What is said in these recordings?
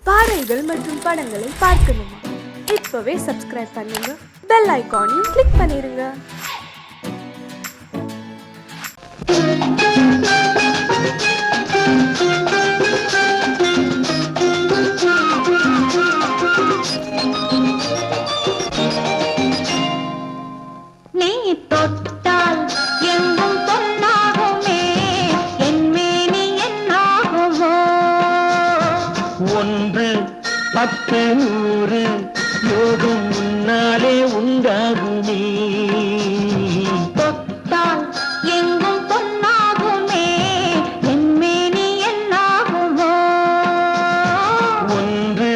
பாடல்கள் மற்றும் படங்களை பார்க்கணுமா? இப்பவே சப்ஸ்கிரைப் பண்ணுங்க, பெல் ஐகானையும் கிளிக் பண்ணிருங்க. ஒன்று பத்து நூறு யோகம் முன்னாலே உண்டாகுமே, தொட்டால் எங்கும் பொன்னாகுமே, என்மேனி என்னாகுமோ. ஒன்று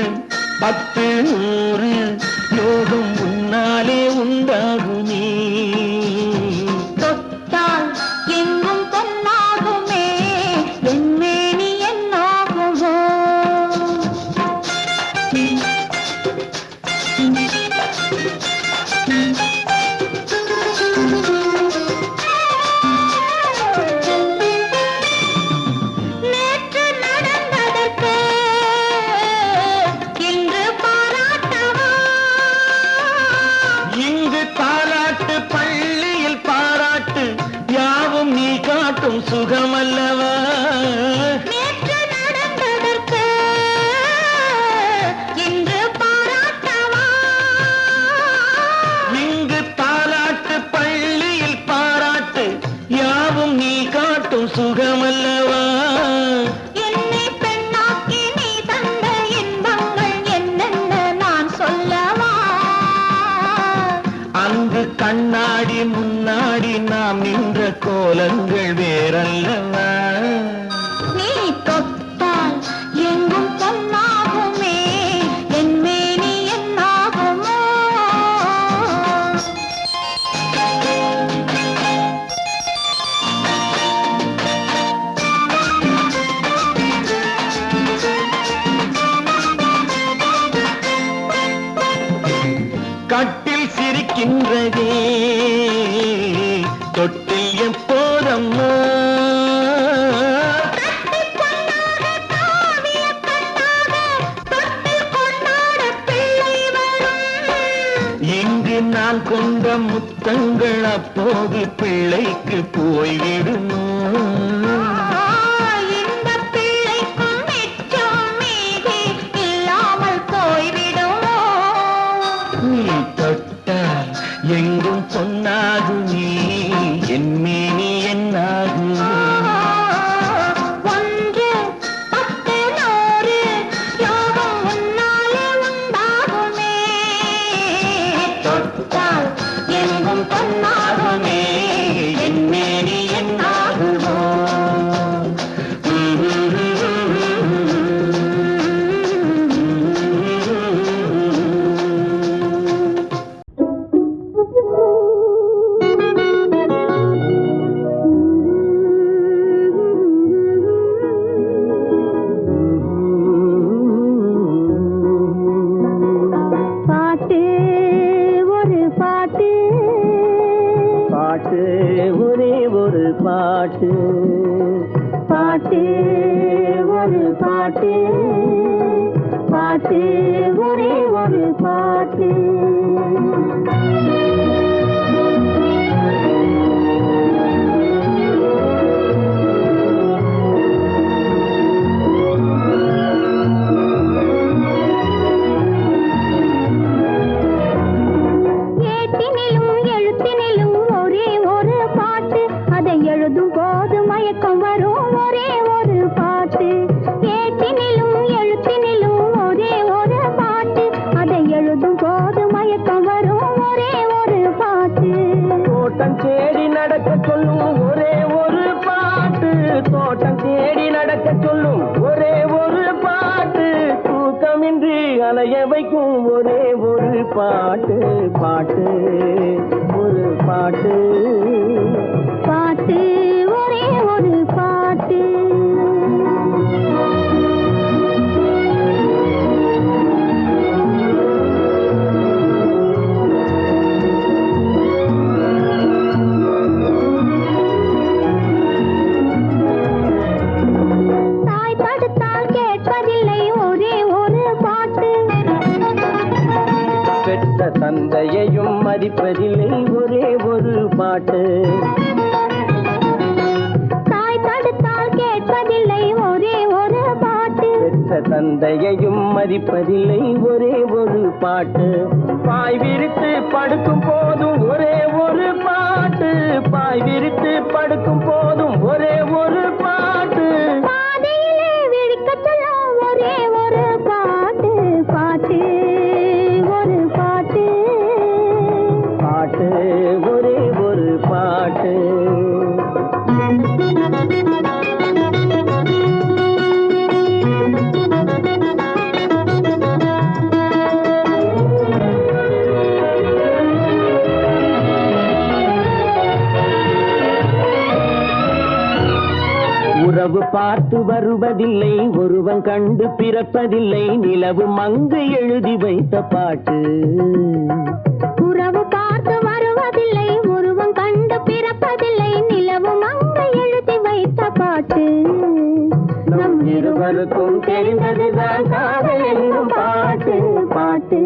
பத்து நூறு யோகம் முன்னாலே உண்டாகுமே, தொட்டால் எங்கும் பொன்னாகுமே, என்மேனி என்னாகுமோ. நேற்று நடந்ததற்கு இன்று பாராட்டவா? இங்கு பாராட்டு பள்ளியில் பாராட்டு, யாவும் நீ காட்டும் சுகமல்லவா. நேற்று நடந்ததற்கு இன்று பாராட்டவா? இங்கு பாராட்டு பள்ளியில் பாராட்டு, யாவும் நீ காட்டும் சுகமல்லவா. என்னை பெண்ணாக்கி நீ தந்த இன்பங்கள் என்னென்ன நான் சொல்லவா? அங்கு கண்ணாடி முன்னாடி நாம் நின்ற கோலங்கள் வேறல்லவா. நீ தொட்டால் எங்கும் பொன்னாகுமே, என்மேனி என்னாகுமோ. கட்டில் சிரிக்கின்றதே, தொட்டில் எப்போதம்மா. தட்டிப் பொன்னாக தாவிய கண்ணாக தொட்டில் கொண்டாட பிள்ளை வரும். இங்கு நான் கொண்ட முத்தங்கள் அப்போது பிள்ளைக்கு போய்விடுமோ. இந்த பிள்ளைக்கும் மிச்சம் மீதி இல்லாமல் போய்விடுமோ. நீ தொட்டால் எங்கும் பொன்னாகுமே, என் மேனி என்னாகுமே. ஒன்று பத்து நூறு யோகம் உன்னாலே உண்டாகுமே, தொட்டால் எங்கும் பொன்னாகுமே, என் மேனி என்னாகுமோ. பாட்டு ஒரு பாட்டு, பாட்டு ஒரே ஒரு பாட்டு, பாட்டு ஒரு பாட்டு, பாட்டு ஒரே ஒரு பாட்டு. ஏட்டினிலும் எழுத்தினிலும் ஒரே ஒரு பாட்டு, அதை எழுதும் போது மயக்கம் வரும் ஒரே ஒரு பாட்டு. ஏட்டினிலும் எழுத்தினிலும் ஒரே ஒரு பாட்டு, அதை எழுதும் போது மயக்கம் வரும் ஒரே ஒரு பாட்டு. தோட்டம் தேடி நடக்க சொல்லும் ஒரே ஒரு பாட்டு, தோட்டம் தேடி நடக்க சொல்லும் ஒரே ஒரு பாட்டு, தூக்கமின்றி அலைய வைக்கும் ஒரே ஒரு பாட்டு, பாட்டு ஒரு பாட்டு. பாட்டு ஒரே ஒரு பாட்டு. தாய் படுத்தால் கேட்பதில்லை ஒரே ஒரு தந்தையையும் மதிப்பதில்லை ஒரே ஒரு பாட்டு. தாய் தடுத்தால் கேட்பதில்லை ஒரே ஒரு பாட்டு. பெற்ற தந்தையையும் மதிப்பதில்லை ஒரே ஒரு பாட்டு. பாய் விரித்து படுக்கும் போதும் ஒரே ஒரு பாட்டு. பாய் விரித்து படுக்கும் போதும் ஒரே ஒரு பாட்டு. பாதையிலே விழிக்க சொல்லும் ஒரே ஒரு பாட்டு. பாட்டு ஒரு பாட்டு. பாட்டு ஒரே ஒரு பாட்டு. உறவு பார்த்து வருவதில்லை ஒருவன் கண்டு பிறப்பதில்லை நிலவு மங்கு எழுதி வைத்த பாட்டு. உறவு பார்த்து வருவதில்லை ஒருவன் கண்டு பிறப்பதில்லை நிலவு மங்கு எழுதி வைத்த பாட்டு. நம் இருவருக்கும் தெரிந்ததுதான் காதல் என்னும் பாட்டு. பாட்டு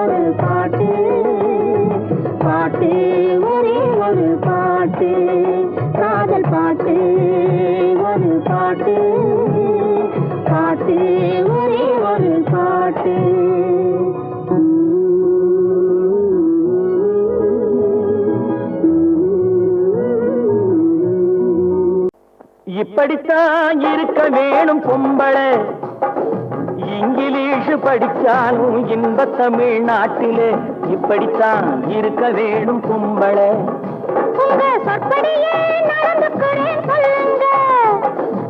ஒரு பாட்டு. பாட்டு ஒரே ஒரு பாட்டு. காதல் பாட்டு ஒரு பாட்டு. பாட்டு ஒரே ஒரு பாட்டு. இப்படித்தான் இருக்க வேணும் பொம்பளை. இங்கிலீஷ் படிச்சாலும் இன்ப தமிழ்நாட்டிலே இப்படித்தான் இருக்க வேணும் பொம்பளை. உங்க சொற்படியே நடந்துக்கிறேன் சொல்லுங்க.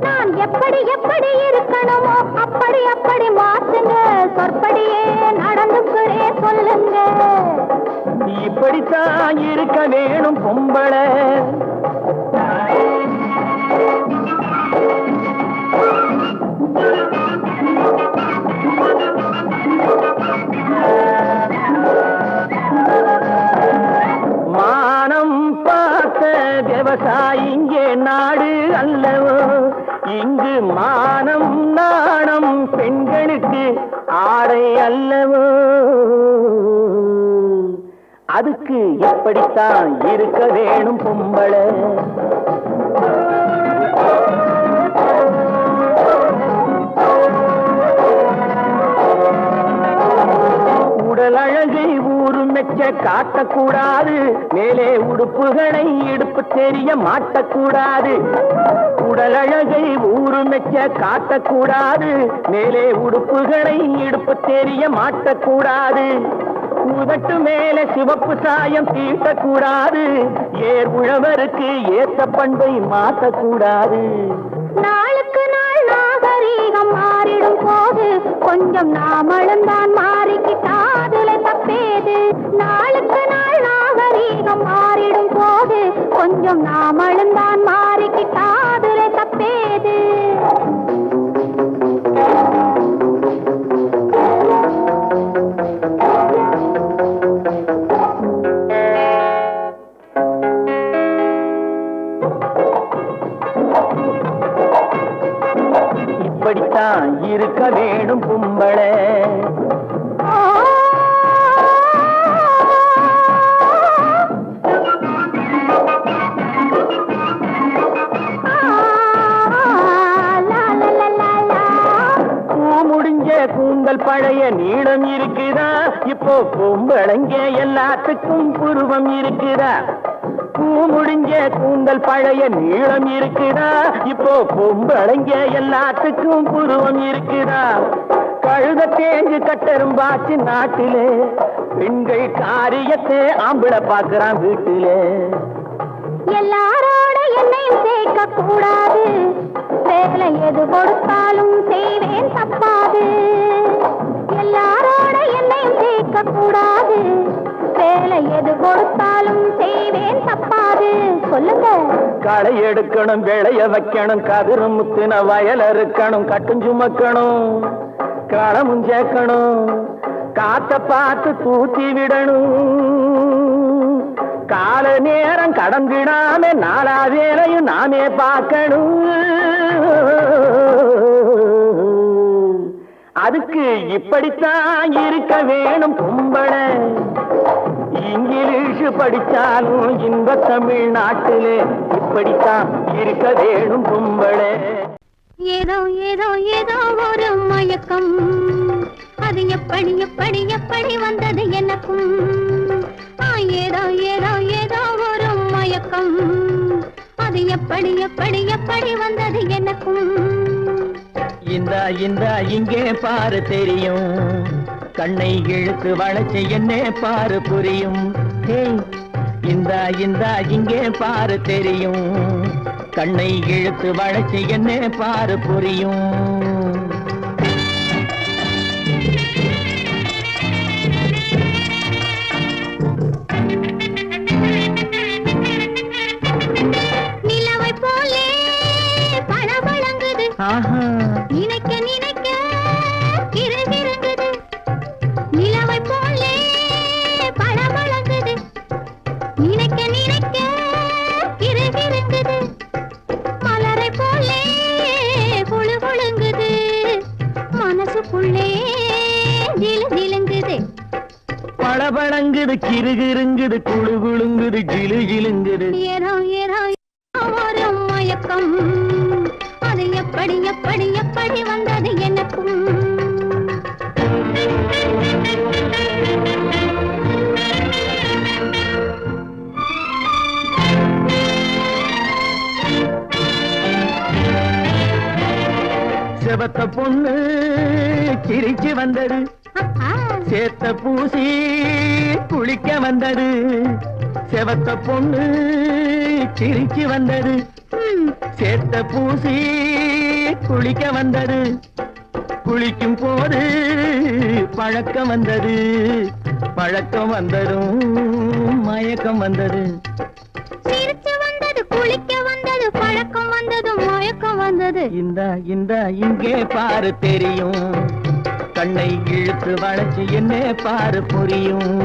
நான் எப்படி எப்படி இருக்கணுமோ அப்படி அப்படி மாத்துங்க. சொற்படியே நடந்துக்கிறேன் சொல்லுங்க. இப்படித்தான் இருக்க வேணும் பொம்பளை. மானம் பார்த்த விவசாயிங்கே நாடு அல்லவோ. இங்கு மானம் நாணம் பெண்களுக்கு ஆடை அல்லவோ. அதுக்கு எப்படித்தான் இருக்க வேணும் பொம்பளை. உடல் அழகை ஊரு மெச்ச காட்டக்கூடாது. மேலே உடுப்புகளை இடுப்பு தெரிய மாட்டக்கூடாது. உடல் அழகை ஊரு மெச்ச காட்டக்கூடாது. மேலே உடுப்புகளை இடுப்பு தெரிய மாட்டக்கூடாது. உதட்டு மேலே சிவப்பு சாயம் தீட்டக்கூடாது. ஏர் உழவருக்கு ஏத்த பண்பை மாற்றக்கூடாது. நாளுக்கு நாள் நாகரீகம் மாறிடும் போது கொஞ்சம் நாமளும் தான் மாறிக்கிட்டாதுல தப்பேது. நாளுக்கு நாள் நாகரீகம் மாறிடும் போது கொஞ்சம் நாமளும் தான் மாறிக்கிட்டாதுல தப்பேது. இப்படித்தான் இருக்க வேணும் பொம்பளை. முடிஞ்ச கூந்தல் பழைய நீளம் இருக்குதா. இப்போ பொம்பளைங்க எல்லாத்துக்கும் புருவம் இருக்குதா. பூ முடிஞ்ச கூந்தல் பழைய நீளம் இருக்குதா. இப்போ பொம்பளைங்க எல்லாத்துக்கும் புருவம் இருக்குதா. கழுத தேஞ்சு கட்டரும்பாச்சு நாட்டிலே. பெண்கள் காரியத்தை ஆம்பளை பாக்குறான் வீட்டிலே. எல்லாரோட என்னையும் சேர்க்க கூடாது. வேலை எது கொடுத்தாலும் செய்வேன் தப்பாது. எல்லாரோட என்னையும் சேர்க்க கூடாது. வேலை எது கொடுத்தாலும் செய்வேன் தப்பாது. சொல்லுங்க. களை எடுக்கணும் விளைய வைக்கணும் கதிரும் முத்தின வயல் இருக்கணும் கட்டும் சுமக்கணும் களமும் சேர்க்கணும் காத்த பார்த்து தூத்தி விடணும். கால நேரம் கடந்திடாம நாளா வேலையும் நாமே பார்க்கணும். அதுக்கு இப்படித்தான் இருக்க வேணும் பொம்பளை. இங்கிலீஷ் படிச்சாலும் இன்ப தமிழ்நாட்டிலே இப்படித்தான் இருக்க வேணும் பொம்பளை. ஏதோ ஏதோ ஏதோ ஒரு மயக்கம், அது எப்படி எப்படி எப்படி வந்தது எனக்கும். ஏதோ ஏதோ ஏதோ ஒரு மயக்கம், அது எப்படி எப்படி எப்படி வந்தது எனக்கும். இந்த இங்கே பாரு தெரியும், கண்ணை இழுத்து வளைச்சு என்ன பாரு புரியும். இந்த இங்கே பாரு தெரியும், கண்ணை இழுத்து வளைச்சு என்ன பாரு புரியும். நிலவை போலே பளபளங்குது, நினைக்க நினைக்க கிறுகிறுங்குது. நிலவை போலே பளபளங்குது, நினைக்க நினைக்க கிறுகிறுங்குது. மலரை போலே குழு குழுங்குது, மனசுக்குள்ளே ஜிலு ஜிலுங்குது. பளபளங்குது கிறுகிறுங்குது குழு குழுங்குது ஜிலு ஜிலுங்குது. ஏதோ ஏதோ ஒரு மயக்கம், அது எப்படி எப்படி எப்படி வந்தது எனக்கும். செவத்த பொண்ணு சிரிச்சு வந்தது, சேத்த பூசி குளிக்க வந்தது. செவத்த பொண்ணு சிரிச்சு வந்தது, சேத்த பூசி குளிக்க வந்தது. குளிக்கும் போது பழக்கம் வந்தது, பழக்கம் வந்ததும் மயக்கம் வந்தது. சிரிச்சு வந்தது, குளிக்க வந்தது, பழக்கம் வந்தது, மயக்கம் வந்தது. இந்த இங்கே பாரு தெரியும், கண்ணை இழுத்து வளைச்சு என்ன பாரு புரியும்.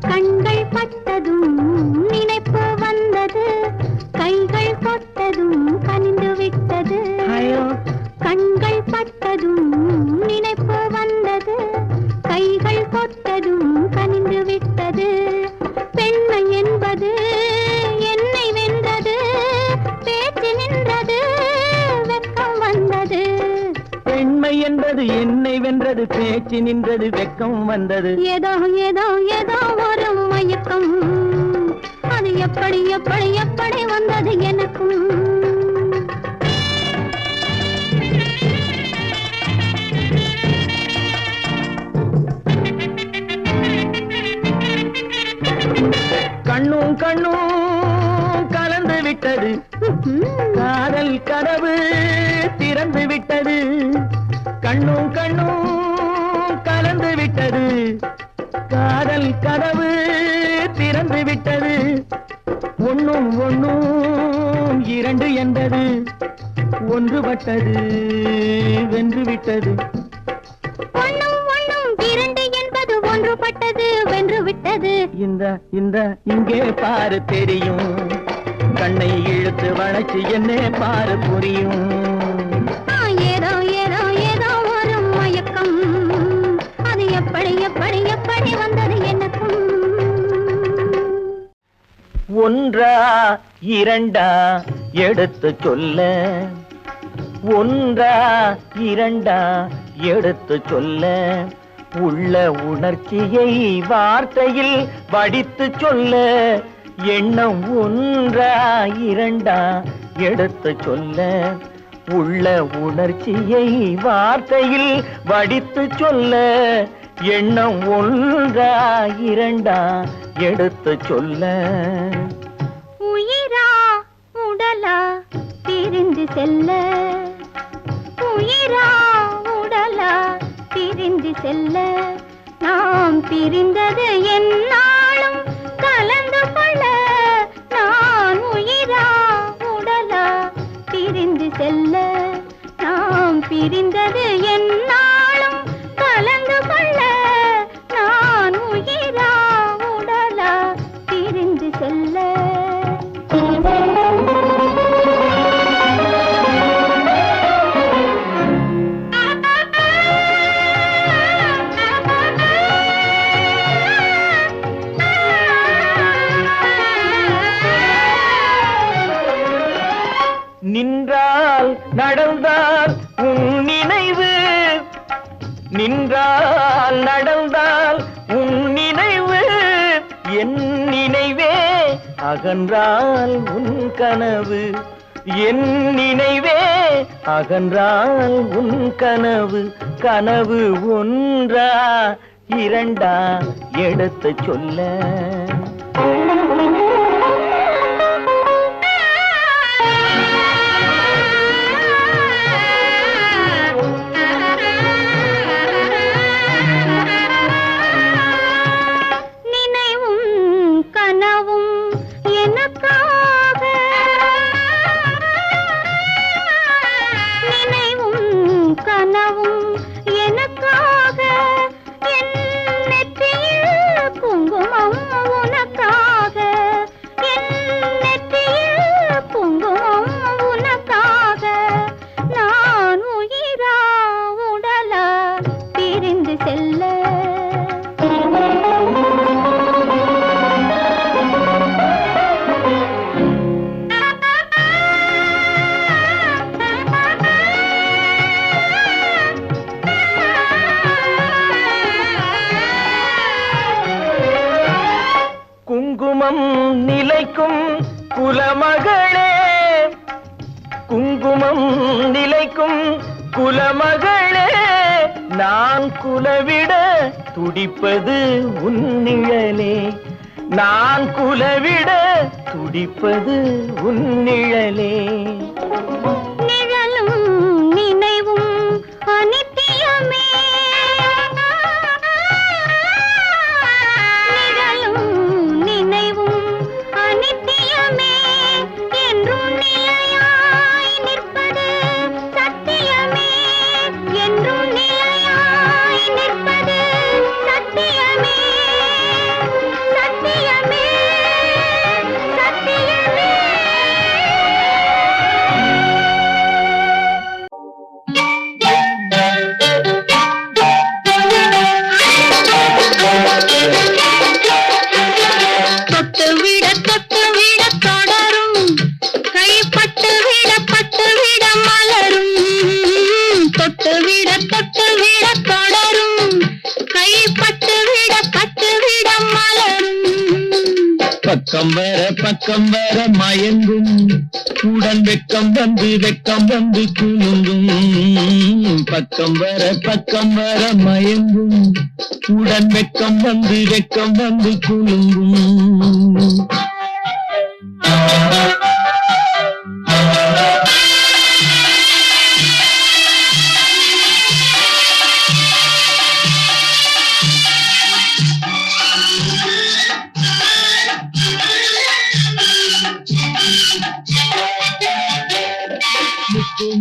கண்கள் பட்டதும் நினைப்பு வந்தது, கைகள் தொட்டதும் கனிந்து விட்டது. கண்கள் பட்டதும் நினைப்பு வந்தது, கைகள் தொட்டதும் கனிந்து விட்டது. பெண்மை என்பது என்னை வென்றது, பேச்சு நின்றது, வெட்கம் வந்தது. பெண்மை என்பது என்னை வென்றது, பேச்சு நின்றது, வெட்கம் வந்தது. ஏதோ ஏதோ ஏதோ ஒரு மயக்கம், அது எப்படி எப்படி எப்படி வந்தது எனக்கும். கண்ணும் கண்ணும் கலந்து விட்டது, காதல் கதவு திறந்து விட்டது. கண்ணும் கண்ணும் கலந்து விட்டது, காதல் கதவு திறந்து விட்டது. ஒண்ணும் ஒண்ணும் இரண்டு என்பது, ஒன்றுபட்டது வென்று விட்டது. ஒண்ணும் ஒண்ணும் இரண்டு என்பது ஒன்றுபட்டது வென்று விட்டது. இந்த இங்கே பாரு தெரியும், கண்ணை இழுத்து வளைச்சு என்ன பாரு புரியும். ஏதோ ஏதோ ஏதோ ஒரு மயக்கம், அது எப்படி எப்படி எப்படி வந்தது எனக்கும். ஒன்றா இரண்டா எடுத்து சொல்ல, ஒன்றா இரண்டா எடுத்து சொல்ல, உள்ள உணர்ச்சியை வார்த்தையில் வடித்து சொல்ல. எண்ணம் ஒன்றா இரண்டா எடுத்து சொல்ல, உள்ள உணர்ச்சியை வார்த்தையில் வடித்து சொல்ல. எண்ணம் ஒன்றா இரண்டா எடுத்து சொல்ல. உயிரா உடலா பிரிந்து செல்ல, உயிரா உடலா பிரிந்து செல்ல. நாம் பிரிந்தது என்னாலும் கலந்து கொள்ள. நான் உயிரா உடலா பிரிந்து செல்ல, நாம் பிரிந்தது என்னாலும் கலந்து கொள்ள. அகன்றால் உன் கனவு என் நினைவே அகன்றால் உன் கனவு கனவு ஒன்றா இரண்டா எடுத்து சொல்ல குங்குமம் நிலைக்கும் குலமகளே குங்குமம் நிலைக்கும் குலமகளே நான் குலவிட துடிப்பது உன் நிழலே நான் குலவிட துடிப்பது உன் நிழலே நிழலும் நினைவும் அனித்தியமே பக்கம் வர மயங்கும் உடன் வெக்கம் வந்து குலுங்கும் பக்கம் வர மயங்கும் உடன் வெக்கம் வந்து குலுங்கும்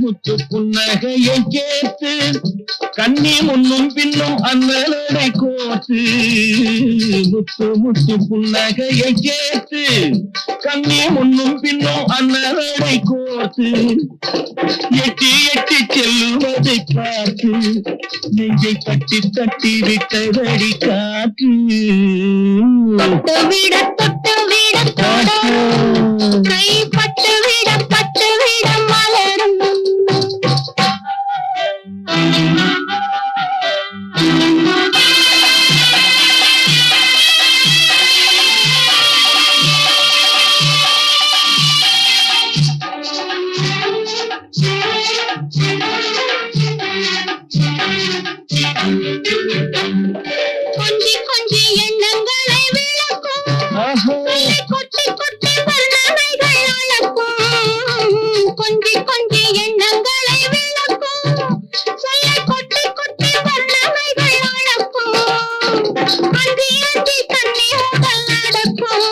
முத்து புன்னகையை கேட்டு கண்ணி முன்னும் பின்னும் அண்ணனை கோத்து முத்து புன்னகையை கேட்டு கண்ணி முன்னும் பின்னும் அண்ணனை கோத்து எட்டி செல்லுவதை பார்த்து நெஞ்சை தட்டி விட்டதடி காற்று தொட்டு விட கைப்பட்டு விட மலரும் கொஞ்சி எண்ணங்களை விளக்கும் கொட்டி வர்ணனைகள் அளக்கும் கொஞ்சி எண்ணங்களை விளக்கும் சொல்ல கொட்டி வர்ணனைகள் அளக்கும் அஞ்சி தண்ணி உடல் நடக்கும்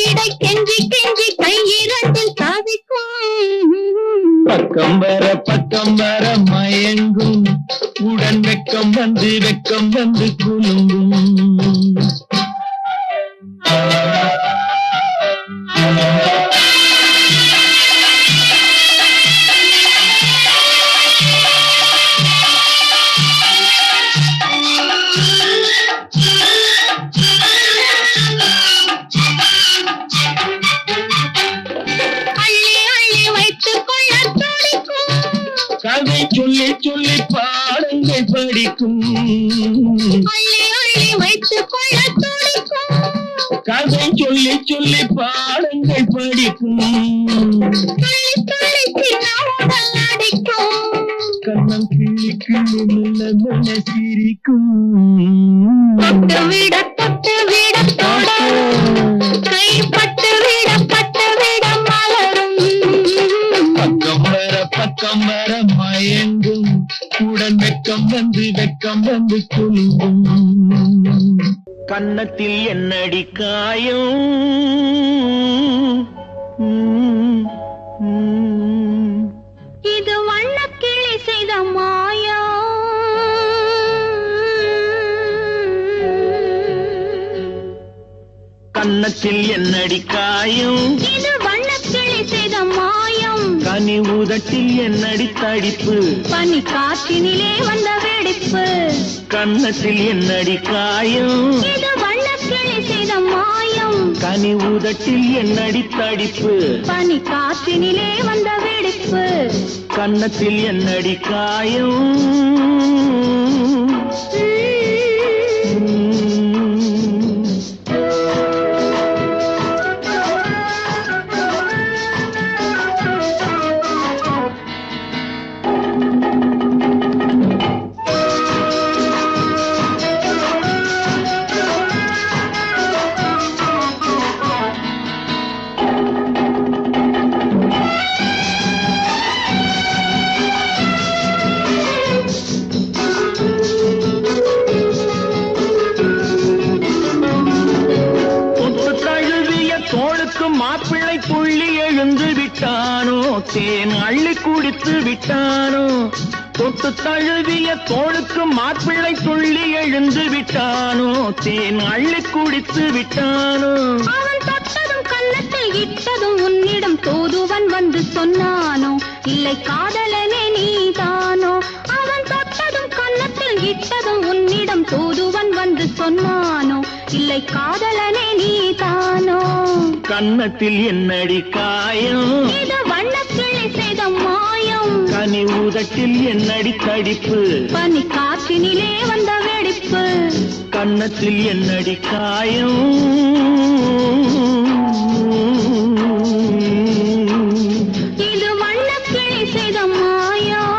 இடை கெஞ்சி கையிரண்டில் சாதிக்கும் பக்கம் வர மயங்கும் உடன் வெக்கம் வந்து குலுங்கும் கதை சொல்லி பாடங்கள் படிக்கும் அள்ளி வைத்துக் கொள்ள துடிக்கும் கதை சொல்லி சொல்லி பாடங்கள் படிக்கும் கண்ணம் கிள்ளி கிள்ளி மெல்ல மெல்ல சிரிக்கும் தொட்டு விட தொட கைப்பட்டு விட மலரும் பக்கம் வர மயங்கும் உடன் வெக்கம் வந்து குலுங்கும் கன்னத்தில் என்னடி காயம் இது வண்ணக்கிளி செய்த மாயா கன்னத்தில் என்னடி காயம் இது வண்ணக்கிளி செய்த மாயம் கனி உதட்டில் என்னடி தடிப்பு பனி காற்றினிலே வந்த வெடிப்பு கன்னத்தில் என்னடி காயம் இது வண்ணக்கிளி செய்த மாயம் கனி உதட்டில் என்னடி தடிப்பு பனி காற்றினிலே வந்த வெடிப்பு கன்னத்தில் என்னடி காயம் மாப்பிள்ளை புள்ளி எழுந்து விட்டானோ தேன் அள்ளி குடித்து விட்டானோ தொட்டு தழுவிய தோளுக்கு மாப்பிள்ளை துள்ளி எழுந்து விட்டானோ தேன் அள்ளி குடித்து விட்டானோ அவன் தொட்டதும் கன்னத்தில் இட்டதும் உன்னிடம் தூதுவன் வந்து சொன்னானோ இல்லை காதலனே நீதானோ அவன் தொட்டதும் கன்னத்தில் இட்டதும் உன்னிடம் தூதுவன் வந்து சொன்னானோ இல்லை காதலனே நீதானோ கன்னத்தில் என்னடி காயம் இது வண்ணக்கிளி செய்த மாயம் கனி உதட்டில் என்னடி தடிப்பு பனி காற்றினிலே வந்த வெடிப்பு கன்னத்தில் என்னடி காயம் இது வண்ணக்கிளி செய்த மாயம்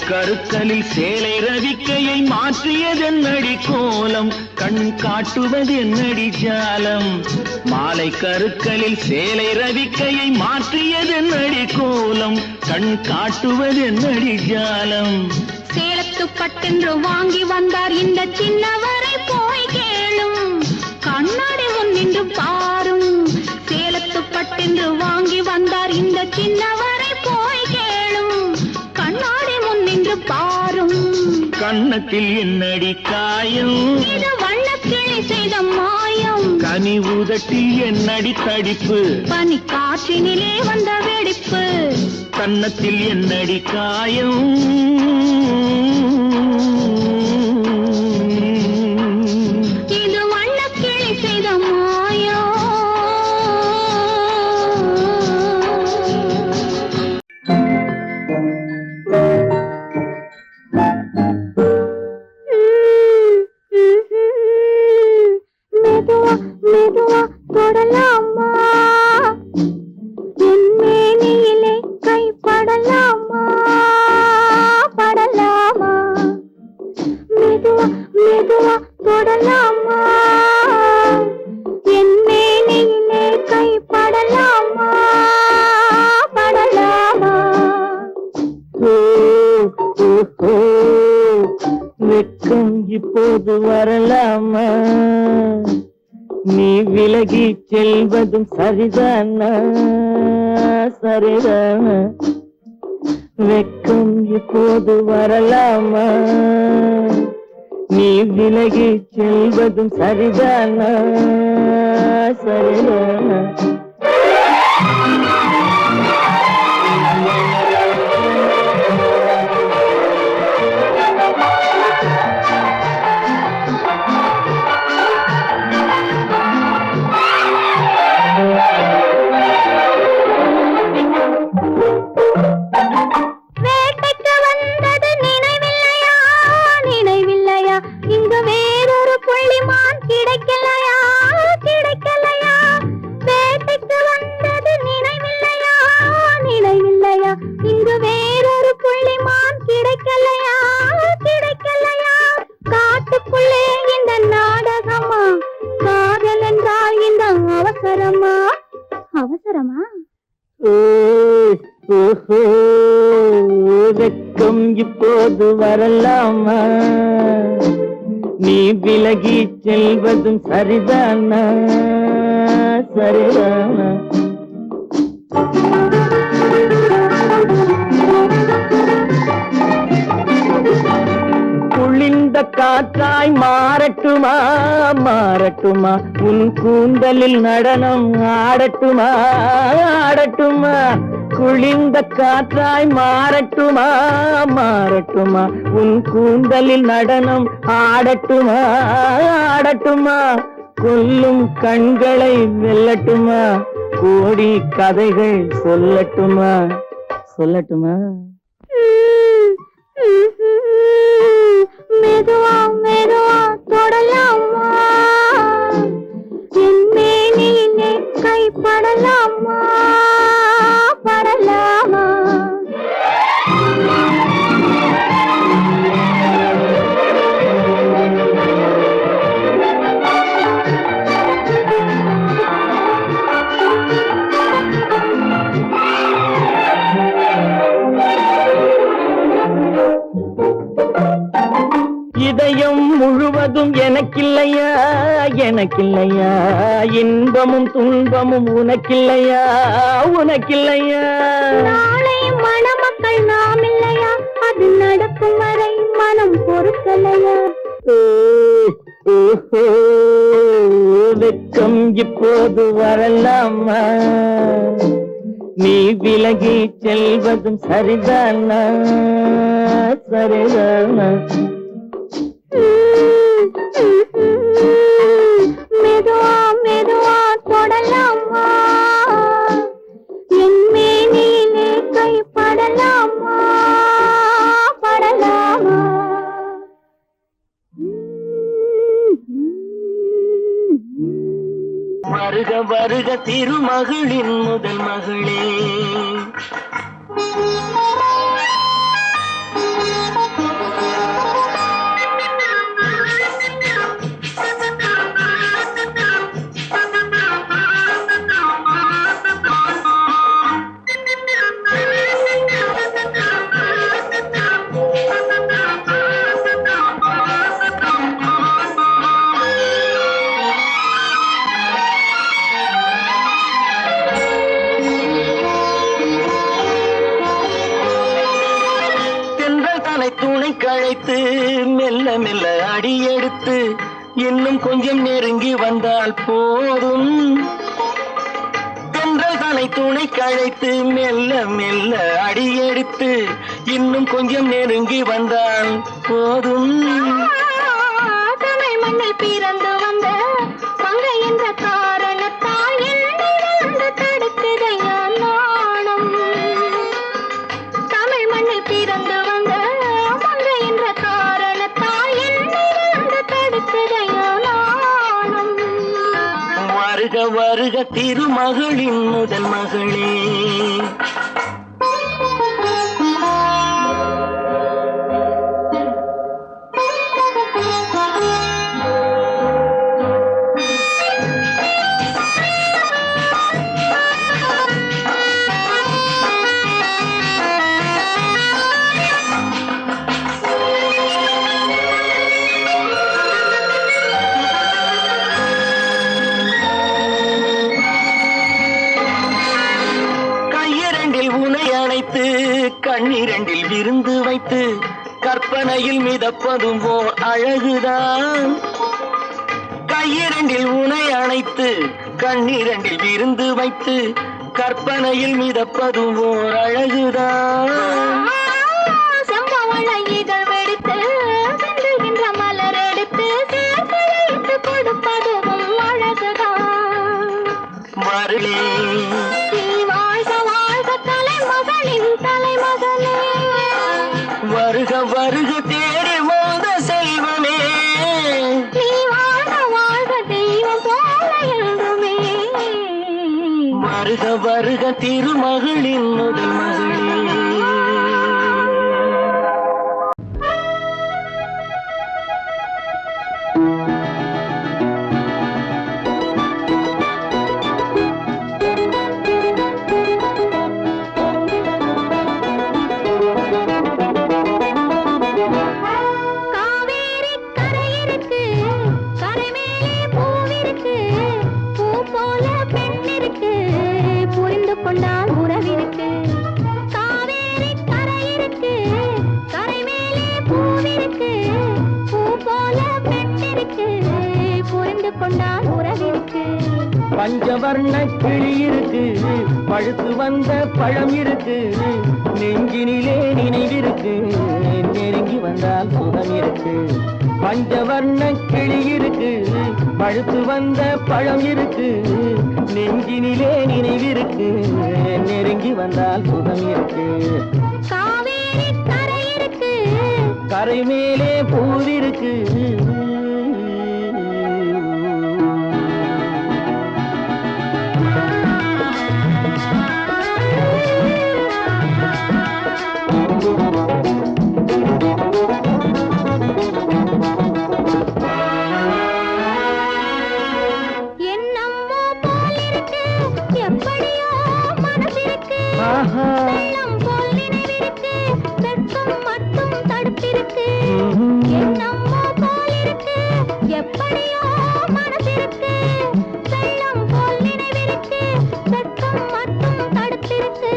கருக்கலில் சேலை ரவிக்கையை மாற்றியதென்னடி கோலம் கண் காட்டுவது என்னடி ஜாலம் மாலை கருக்கலில் சேலை ரவிக்கையை மாற்றியதென்னடி கோலம் கண் காட்டுவது என்னடி ஜாலம் சேலத்து பட்டென்று வாங்கி வந்தார் இந்த சின்னவரை போய் கேளும் கண்ணாடி முன்னின்று பாரும் சேலத்து பட்டென்று வாங்கி வந்தார் இந்த சின்னவரை போய் கேளும் கண்ணாடி முன்னின்று பாரும் கன்னத்தில் என்னடி காயம் இது வண்ணக்கிளி செய்த மாயம் கனி உதட்டில் என்னடி தடிப்பு பனி காற்றினிலே வந்த வெடிப்பு கன்னத்தில் என்னடி காயம் இது வண்ணக்கிளி செய்த மாயம் மெதுவா தொடலாமா என் மேனியிலே கைப்படலாமா படலாமா மெதுவா தொடலாமா என் மேனியிலே கைப்படலாமா படலாமா வெட்கம் இப்போது வரலாமா நீ விலகி செல்வதும் சரிதானா சரிதானா வெட்கம் இப்போது வரலாமா நீ விலகி செல்வதும் சரிதானா சரிதானா ஓஹோ வெக்கம் இப்போது வரலாமா நீ விலகி செல்வதும் சரிதானா சரிதானா குளிர்ந்த காற்றாய் மாறட்டுமா மாறட்டுமா உன் கூந்தலில் நடனம் ஆடட்டுமா ஆடட்டுமா குளிர்ந்த காற்றாய் மாறட்டுமா மாறட்டுமா உன் கூந்தலில் நடனம் ஆடட்டுமா ஆடட்டுமா கொல்லும் கண்களை வெல்லட்டுமா கோடி கதைகள் சொல்லட்டுமா சொல்லட்டுமா மெதுவா மெதுவா தொடலாமா என் மேனியிலே கைப்படலாமா படலாமா இதயம் முழுவதும் எனக்கில்லையா எனக்கில்லையா இன்பமும் துன்பமும் உனக்கில்லையா உனக்கில்லையா நாளை மணமக்கள் நாம் இல்லையா அது நடக்கும் வரை மனம் பொறுக்கலையா ஓஹோ வெக்கம் இப்போது வரலாமா நீ விலகி செல்வதும் சரிதானா சரிதானா மெதுவா மெதுவா தொடலாமா என் மேனியிலே கைப்படலாமா படலாமா வருக வருக திருமகளின் முதல் மகளே துணை கழைத்து மெல்ல மெல்ல அடியெடுத்து இன்னும் கொஞ்சம் நெருங்கி வந்தால் போதும் தென்றல் தனை துணை கழைத்து மெல்ல மெல்ல அடியெடுத்து இன்னும் கொஞ்சம் நெருங்கி வந்தால் போதும் தமிழ் மண்ணில் பிறந்து வந்த மங்கை என்ற காரணத்தால் என்னை வந்து தடுக்குதையா நாணம் தமிழ் மண்ணில் பிறந்து வந்த மங்கை என்ற காரணத்தால் என்னை வந்து தடுக்குதையா நாணம் வருக வருக திருமகளின் முதல் மகளே கண்ணிரண்டில் விருந்து வைத்து கற்பனையில் மிதப்பதும் ஓர் அழகுதான் கையிரண்டில் உனை அணைத்து கண்ணிரண்டில் விருந்து வைத்து கற்பனையில் மிதப்பதும் ஓர் அழகுதான் செம்பவள இதழ் வெடித்து சென்றுகின்ற மலர் எடுத்து சேர்த்து வைத்து கொடுப்பதும் அழகுதான் மருளே வருக வருக தேடி வந்த செல்வமே நீ வாழ வாழ்க தெய்வம் போல என்றுமே வருக வருக திருமகளின் முதல் மகளே பஞ்சவர்ண கிளி இருக்கு, பழுத்து வந்த பழம் இருக்கு, நெஞ்சினிலே நினைவிருக்கு, நெருங்கி வந்தால் சுகம் இருக்கு. பஞ்சவர்ண கிளி இருக்கு, பழுத்து வந்த பழம் இருக்கு, நெஞ்சினிலே நினைவிருக்கு, நெருங்கி வந்தால் சுகம் இருக்கு. காவேரி கரை இருக்கு, கரை மேலே பூவிருக்கு, என்னம்மோ போல் இருக்கு, எப்படியோ மனசிருக்கு, வெள்ளம் போல் நினைவிருக்கு, வெட்கம் மட்டும் தடுத்திருக்கு. என்னம்மோ போல் இருக்கு, எப்படியோ மனசிருக்கு, வெள்ளம் போல் நினைவிருக்கு, வெட்கம் மட்டும் தடுத்திருக்கு.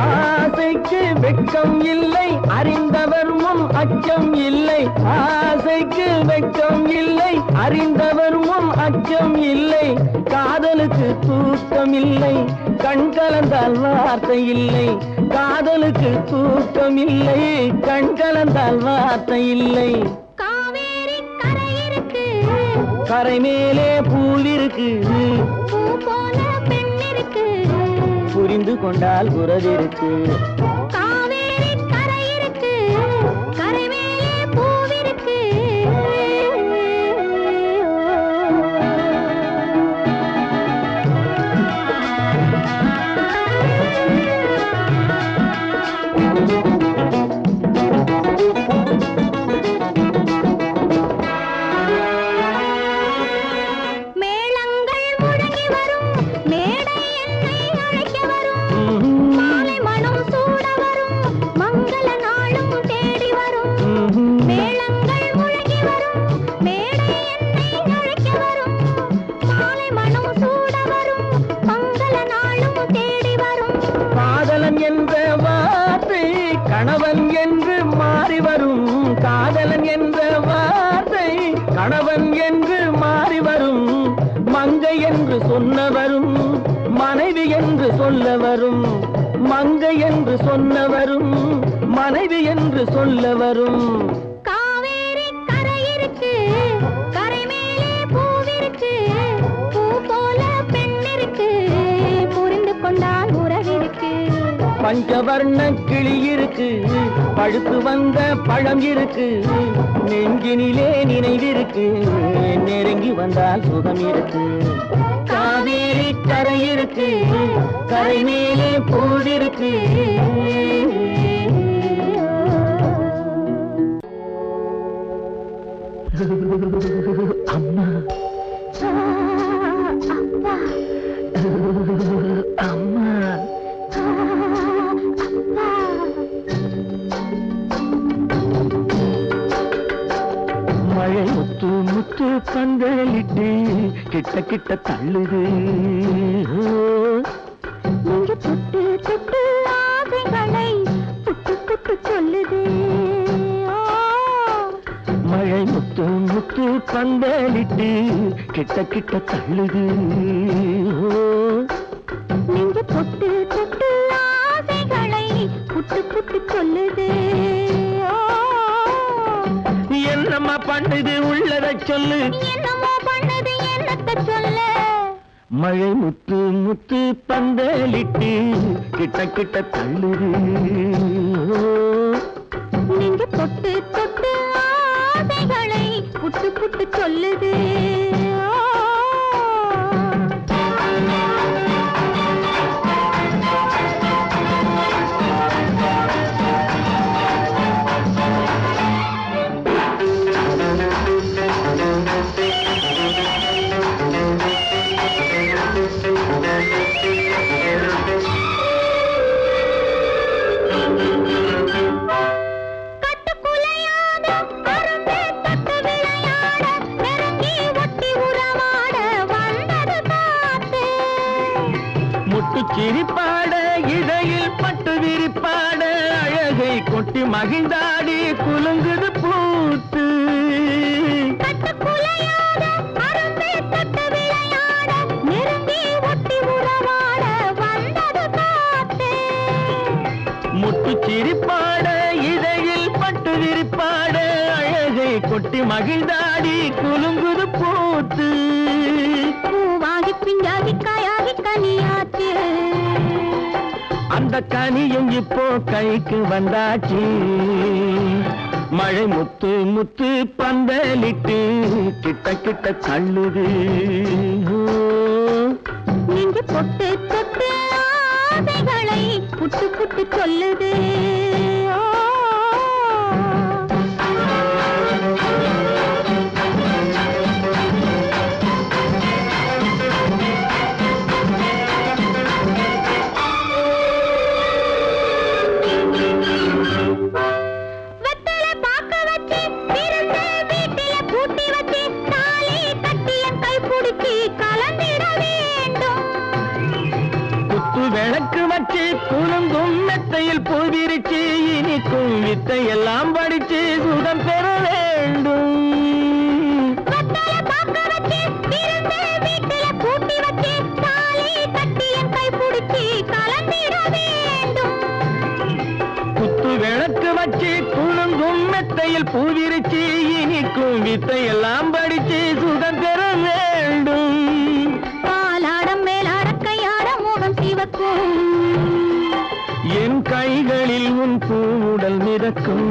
ஆசைக்கு வெட்கம் இல்லை, அறிந்தவர் முன் அச்சம் இல்லை. ஆசைக்கு வெட்கம் இல்லை, அறிந்தவர் முன் அச்சம் இல்லை. காதலுக்கு தூக்கம் இல்லை, கண் கலந்தால் வார்த்தை இல்லை. காதலுக்கு தூக்கம் இல்லை, கண் கலந்தால் வார்த்தை இல்லை. காவேரி கரை இருக்கு, கரை மேலே பூவிருக்கு, பூ போல பெண் இருக்கு, புரிந்து கொண்டால் உறவிருக்கு. காவேரி கரை இருக்கு, கரை மேலே பூவிருக்கு. மேளங்கள் முழங்கி வரும், மேடை என்னை அழைக்க வரும், மாலை மனம் சூட வரும், மங்கள நாளும் தேடி வரும். மேளங்கள் முழங்கி வரும், மேடை என்னை அழைக்க வரும், மாலை மனம் சூட வரும், மங்கள நாளும் தேடி வரும். காதலன் என்ற வார்த்தை கணவன் என்று மாறி வரும். காதலன் என்ற வார்த்தை கணவன் என்று மாறி வரும். மங்கை என்று சொன்னவரும் மனைவி என்று சொல்ல வரும். மங்கை என்று சொன்னவரும் மனைவி என்று சொல்ல வரும். காவேரி கரை இருக்கு, கரை மேலே பூவிருக்கு, பூ போல பெண் இருக்கு, புரிந்து கொண்டால் உறவிருக்கு. பஞ்சவர்ண கிளி இருக்கு, பழுத்து வந்த பழம் இருக்கு, நெஞ்சினிலே நினைவிருக்கு, நெருங்கி வந்தால் சுகம் இருக்கு. காவேரி கரை இருக்கு, கரை மேலே பூவிருக்கு. அம்மா அப்பா, அம்மா அப்பா. மழை முத்து முத்து பந்தலிட்டு கிட்ட கிட்ட தள்ளுது. நீங்க தொட்டு தொட்டு ஆசைகளை புட்டு புட்டு சொல்லுது. மழை முத்து முத்து பந்தலிட்டு கிட்ட கிட்ட தள்ளுது. நீங்க தொட்டு தொட்டு ஆசைகளை புட்டு புட்டு சொல்லுது. என்னம்மா பண்ணுது உள்ளத சொல்லு. என்னமோ பண்ணது என்னத்த சொல்ல. மழை முத்து முத்து பந்தலிட்டு கிட்ட கிட்ட தள்ளுது. நீங்க தொட்டு தொட்டு ஆசைகளை புட்டு புட்டு சொல்லுது. சிரிப்பாட இடையில் பட்டு விரிப்பாட அழகை கொட்டி மகிழ்ந்தாடி குலுங்குது பூத்து. கட்டுக்குலையாட அரும்பே தொட்டு விளையாட நெருங்கி சிரிப்பாட இதையில் பட்டு விரிப்பாட அழகை கொட்டி மகிழ்ந்தாடி குலுங்குது பூத்து பூவாகி பிஞ்சாகி காயாகி கனியாச்சு அந்த கனியும் இப்போ கைக்கு வந்தாச்சு மழை முத்து முத்து பந்தலிட்டு கிட்ட கிட்ட தள்ளுது நெஞ்சு பொட்டு தொட்டு ஆசைகளை புட்டு புட்டு சொல்லுது விளக்கு வச்சு குலுங்கும் மெத்தையில் பூவிரிச்சு இனிக்கும் வித்தை எல்லாம் படிச்சு சுகம் பெற வேண்டும் குத்து விளக்கு வச்சு குலுங்கும் மெத்தையில் பூவிரிச்சு இனிக்கும் வித்தை எல்லாம் படிச்சு சுகம் பெற வேண்டும் என் கைகளில் உன் பூவுடல் மிதக்கும்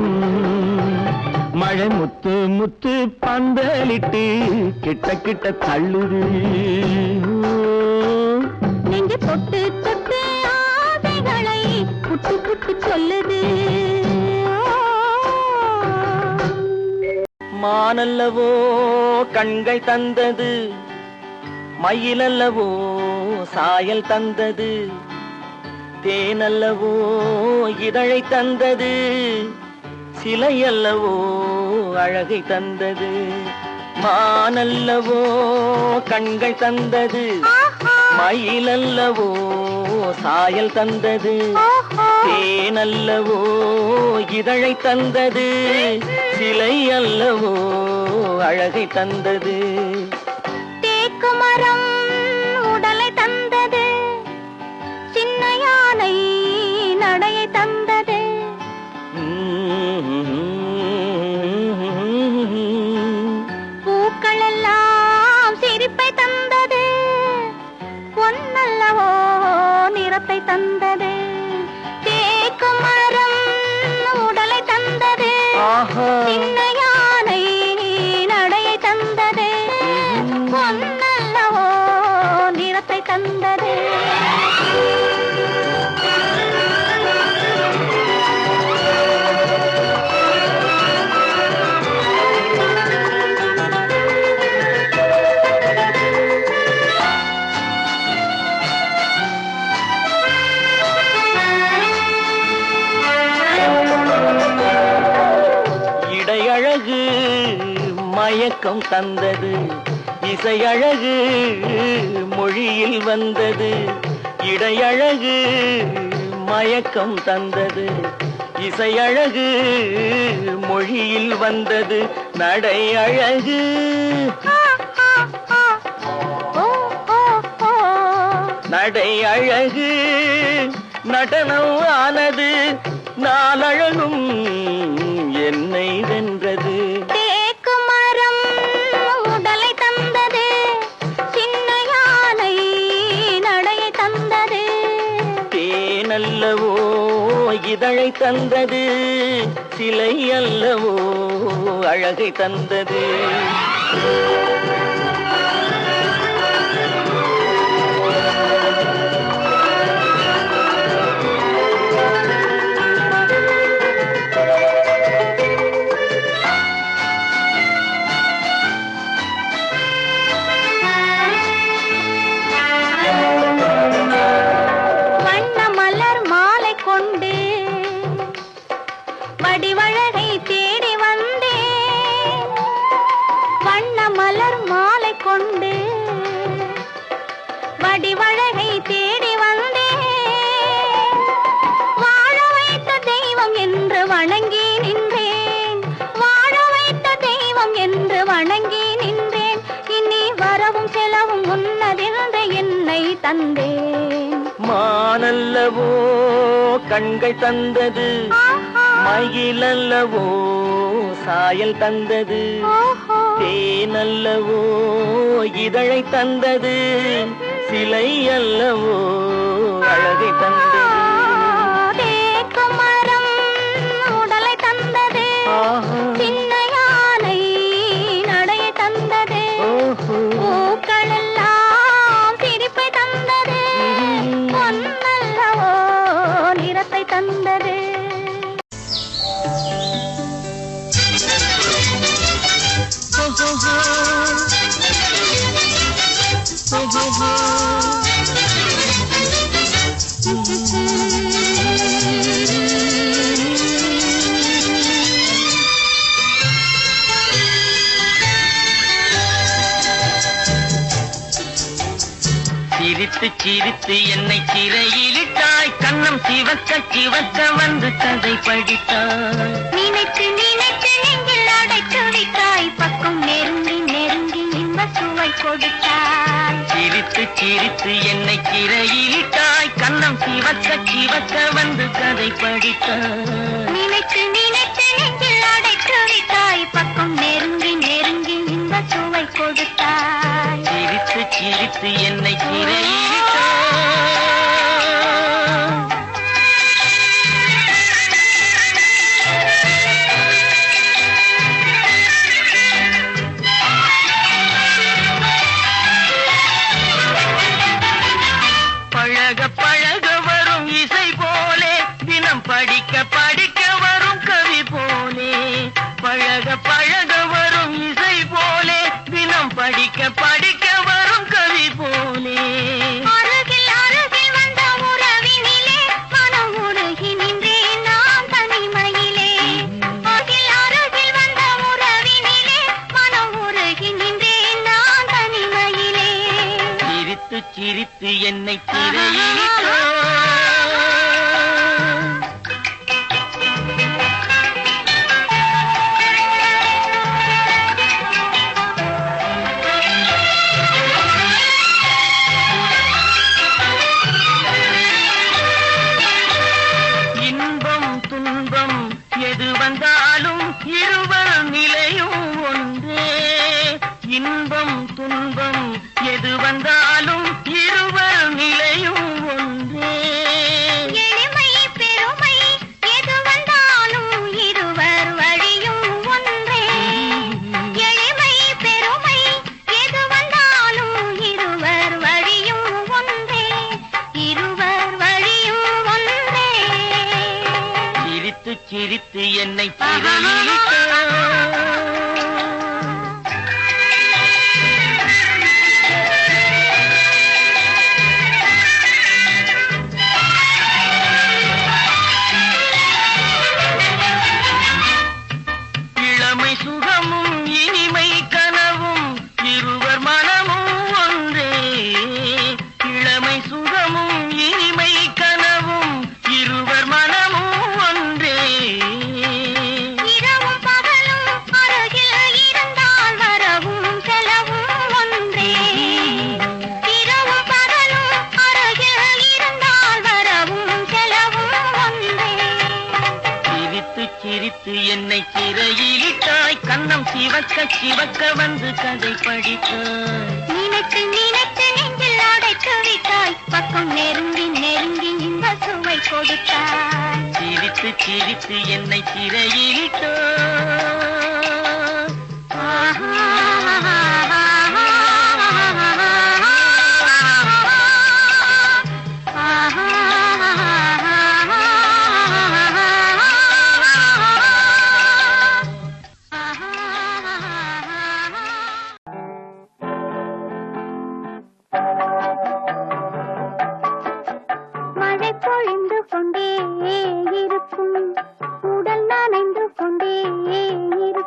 மழை முத்து முத்து பந்தலிட்டு கிட்ட கிட்ட தள்ளுது நெஞ்சு தொட்டு தொட்டு ஆசைகளை புட்டு புட்டு சொல்லுது மானல்லவோ கண்கள் தந்தது மயிலல்லவோ சாயல் தந்தது தேனல்லவோ இதழை தந்தது சிலையல்லவோ அழகை தந்தது மானல்லவோ கண்கள் தந்தது மயிலல்லவோ சாயல் தந்தது தேனல்லவோ இதழை தந்தது சிலை அல்லவோ அழகை தந்தது மரம் உடலை தந்தது சின்ன யானை நடையை தந்தது பூக்கள் எல்லாம் சிரிப்பை தந்தது பொன்னல்லவோ நிறத்தை தந்தது தேக்கு மரம் உடலை தந்தது சின்ன யானை நடையை தந்தது பொன்னல்லவோ நிறத்தை தந்தது இடையழகு மயக்கம் தந்தது இசையழகு மொழியில் வந்தது இடையழகு மயக்கம் தந்தது இசையழகு மொழியில் வந்தது நடை அழகு நடை அழகு நடனம் ஆனது நாளழகும் என்னை வென்றது தேக்கு மரம் உடலை தந்தது சின்ன யானை நடையை தந்தது தேனல்லவோ இதழை தந்தது சிலை அல்லவோ அழகை தந்தது வடிவழகை தேடி வந்தேன் வண்ண மலர் மாலை கொண்டு வடிவழகை தேடி வந்தேன் வாழ வைத்த தெய்வம் என்று வணங்கி நின்றேன் வாழ வைத்த தெய்வம் என்று வணங்கி நின்றேன் இனி வரவும் செலவும் உன்னதென்று என்னை தந்தேன் மானல்லவோ கண்கள் தந்தது, மயிலல்லவோ சாயல் தந்தது, தேனல்லவோ இதழை தந்தது, சிலை அல்லவோ அழகை தந்தது. சிரித்து சிரித்து என்னை சிறையிலிட்டாய், கண்ணம் சிவக்க சிவக்க வந்து கதை படித்தாய். நினைத்து நினைத்து நெஞ்சில் அடைத்து விட்டாய், பக்கம் நெருங்கி நெருங்கி இன்ப சுவை கொடுத்தாய். சிரித்து சிரித்து என்னை சிறையிலிட்டாய், கண்ணம் சிவக்க சிவக்க வந்து கதை படித்தாய். நினைத்து நினைத்து நெஞ்சில் அடைத்து விட்டாய், பக்கம் நெருங்கி நெருங்கி இன்ப சுவை கொடுத்தாய். சிரித்து சிரித்து என்னை சிறையிலிட்டாய். பழக பழக வரும் இசை போலே, தினம் படிக்க படிக்க வரும் கவி போலே. பழக பழக வரும் இசை போலே, தினம் படிக்க படிக்க வரும் கவி போலே. அருகில் அருகில் வந்த உறவினிலே மனம் உருகி நின்றேன் நான் தனிமையிலே. அருகில் அருகில் வந்த உறவினிலே மனம் உருகி நின்றேன் நான் தனிமையிலே. சிரித்து சிரித்து என்னை சிறையிலிட்டாய். இன்பம் துன்பம் எது வந்தாலும் இருவர் நிலையும் ஒன்றே. இன்பம் துன்பம் எது வந்தாலும் இருவர் நிலையும் ஒன்றே. எளிமை பெருமை எது வந்தாலும் இருவர் வழியும் ஒன்றே. எளிமை பெருமை எது வந்தாலும் இருவர் வழியும் ஒன்றே. இருவர் வழியும் ஒன்றே. சிரித்து சிரித்து என்னை சிறையிலிட்டாய். இளமை சுகமும் இனிமை கனவும் இருவர் மனமும் ஒன்றே. இளமை சுகமும் இனிமை கனவும் இருவர் மனமும் ஒன்றே. இரவும் பகலும் அருகில் இருந்தால் வரவும் செலவும் ஒன்றே. இரவும் பகலும் அருகில் இருந்தால் வரவும் செலவும் ஒன்றே. சிரித்து சிரித்து என்னை சிறையிலிட்டாய், கண்ணம் சிவக்க சிவக்க வந்து கதை படித்தாய். நினைத்து நினைத்து நெஞ்சில் அடைத்து விட்டாய், பக்கம் நெருங்கி நெருங்கி இன்ப சுவை கொடுத்தாய். சிரித்து சிரித்து என்னை சிறையிலிட்டாய். மழை பொழிந்து கொண்டே இருக்கும், உடல் நனைந்து கொண்டே இருக்கும்.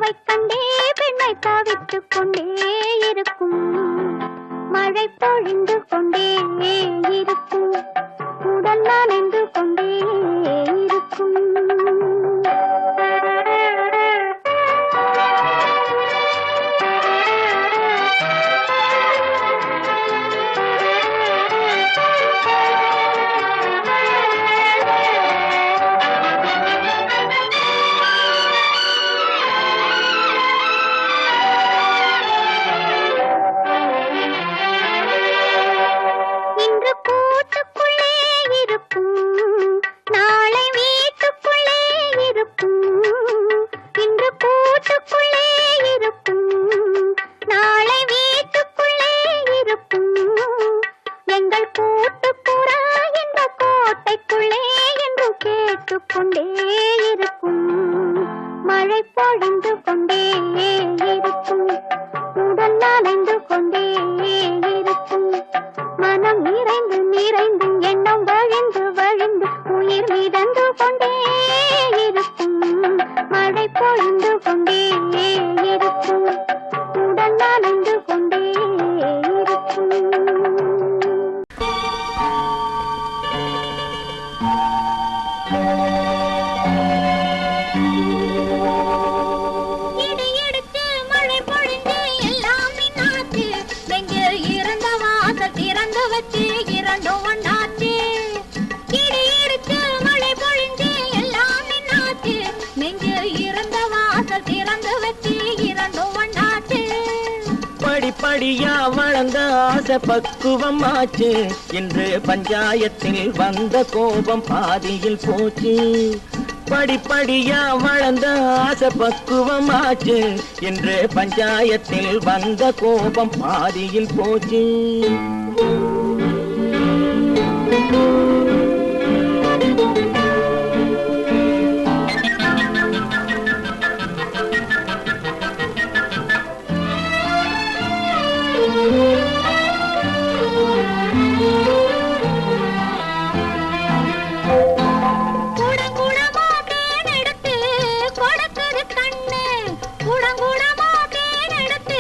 பூவை கண்டே பெண்ணை தவித்துக் கொண்டே இருக்கும் மழை பொழிந்து கொண்டே இருக்கும் உடல் நனைந்து கொண்டே இருக்கும் இன்று கூட்டுக்குள்ளே இருக்கும் நாளை வீட்டுக்குள்ளே இருக்கும் இன்று கூட்டுக்குள்ளே இருக்கும் நாளை வீட்டுக்குள்ளே இருக்கும் எங்கள் கூட்டுப்புறா இந்த கோட்டைக்குள்ளே என்று கேட்டுக்கொண்டே இருக்கும் மழை பொழிந்து கொண்டே இருக்கும் உடல் நனைந்து கொண்டே இருக்கும் மனம் நிறைந்து நிறைந்து எண்ணம் வழிந்து வழிந்து உயிர் மிதந்து கொண்டே இருக்கும் மழை பொழிந்து கொண்டே இருக்கும் உடல் நனைந்து கொண்டே இருக்கும் இடி இடிச்சு மழை பொழிந்து எல்லாம் நின்னாச்சு எங்கே இருந்த வாசல் திறந்து வச்சு இரண்டும் ஒண்ணாச்சு இடி இடிச்சு மழை பொழிந்து எல்லாம் நின்னாச்சு நெஞ்சு இருந்த வாசல் திறந்து வச்சு இரண்டும் ஒண்ணாச்சு படிப்படியா வளர்ந்த ஆசை பக்குவம் ஆச்சு என்று பஞ்சாயத்தில் வந்த கோபம் பாதியில் போச்சு படிப்படியா வளர்ந்த ஆசை பக்குவம் ஆச்சு என்று பஞ்சாயத்தில் வந்த கோபம் பாதியில் போச்சு குடங்குடமா தேன் எடுத்து கொடுக்குது கண்ணு குடங்குடமா தேன் எடுத்து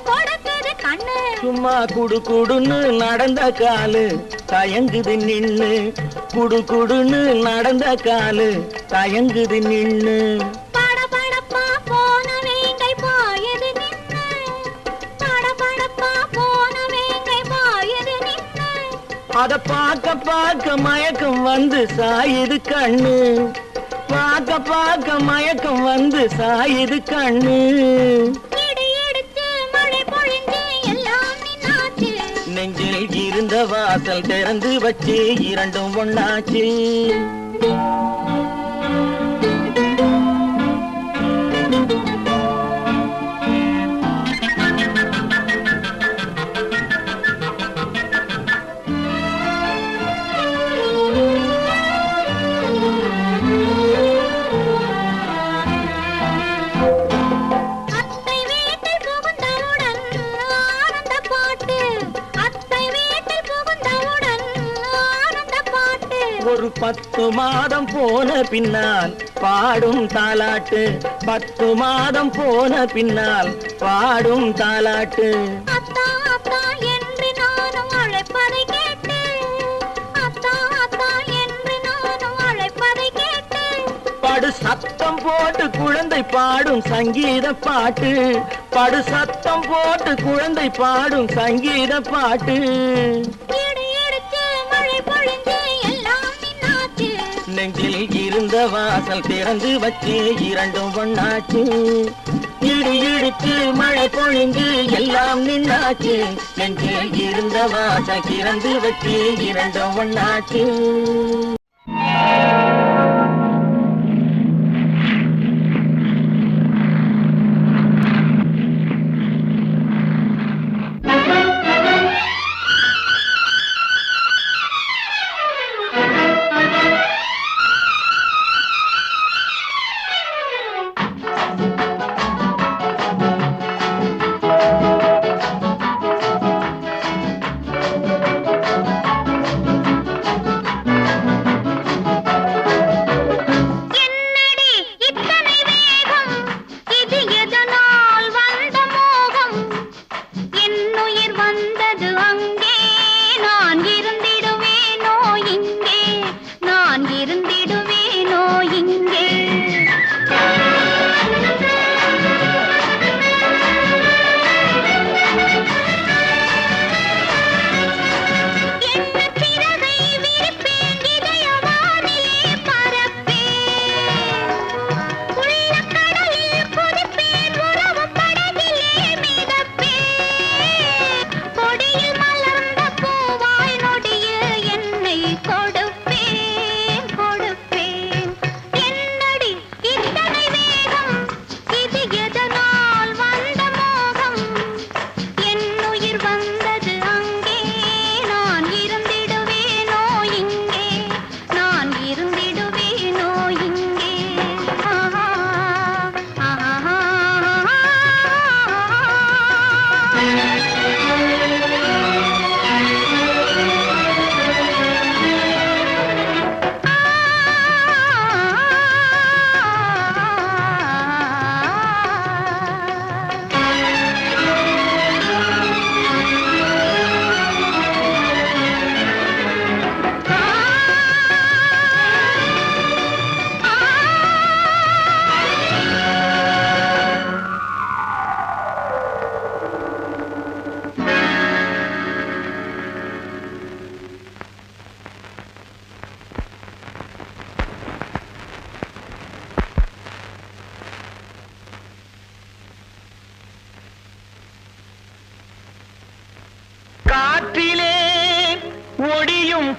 கொடுக்குது கண்ணு சும்மா குடு குடுன்னு நடந்த காலு தயங்குது நின்னு குடு குடுன்னு நடந்த காலு தயங்குது நின்னு படபடப்பா போன வேங்கை பாயது நின்னு படபடப்பா போன வேங்கை பாயது நின்னு அத பார்க்க பார்க்க மயக்கம் வந்து சாயுது கண்ணு பார்க்க பார்க்க மயக்கம் வந்து சாயுது கண்ணு இடி இடிச்சு மழை பொழிஞ்சு எல்லாம் நின்னாச்சு நெஞ்சில் இருந்த வாசல் திறந்து வச்சு இரண்டும் ஒண்ணாச்சு அத்தை வீட்டில் புகுந்தவுடன் ஆனந்த பாட்டு அத்தை வீட்டில் புகுந்தவுடன் ஆனந்த பாட்டு ஒரு 10 மாதம் போன பின்னால் பாடும் தாலாட்டு 10 மாதம் போன பின்னால் பாடும் தாலாட்டு அத்தா அத்தா என்று நானும் அழைப்பதை கேட்டு அத்தா அத்தா என்று நானும் அழைப்பதை கேட்டு படு சத்தம் போட்டு குழந்தை பாடும் சங்கீத பாட்டு படு சத்தம் போட்டு குழந்தை பாடும் சங்கீத பாட்டு இடி இடிச்சு மழை பொழிஞ்சு எல்லாம் நின்னாச்சு நெஞ்சில் இருந்த வாசல் திறந்து வச்சு இரண்டும் ஒண்ணாச்சு இடி இடிச்சு மழை பொழிந்து எல்லாம் நின்னாச்சு நெஞ்சில் இருந்த வாசல் திறந்து வச்சு இரண்டும் ஒண்ணாச்சு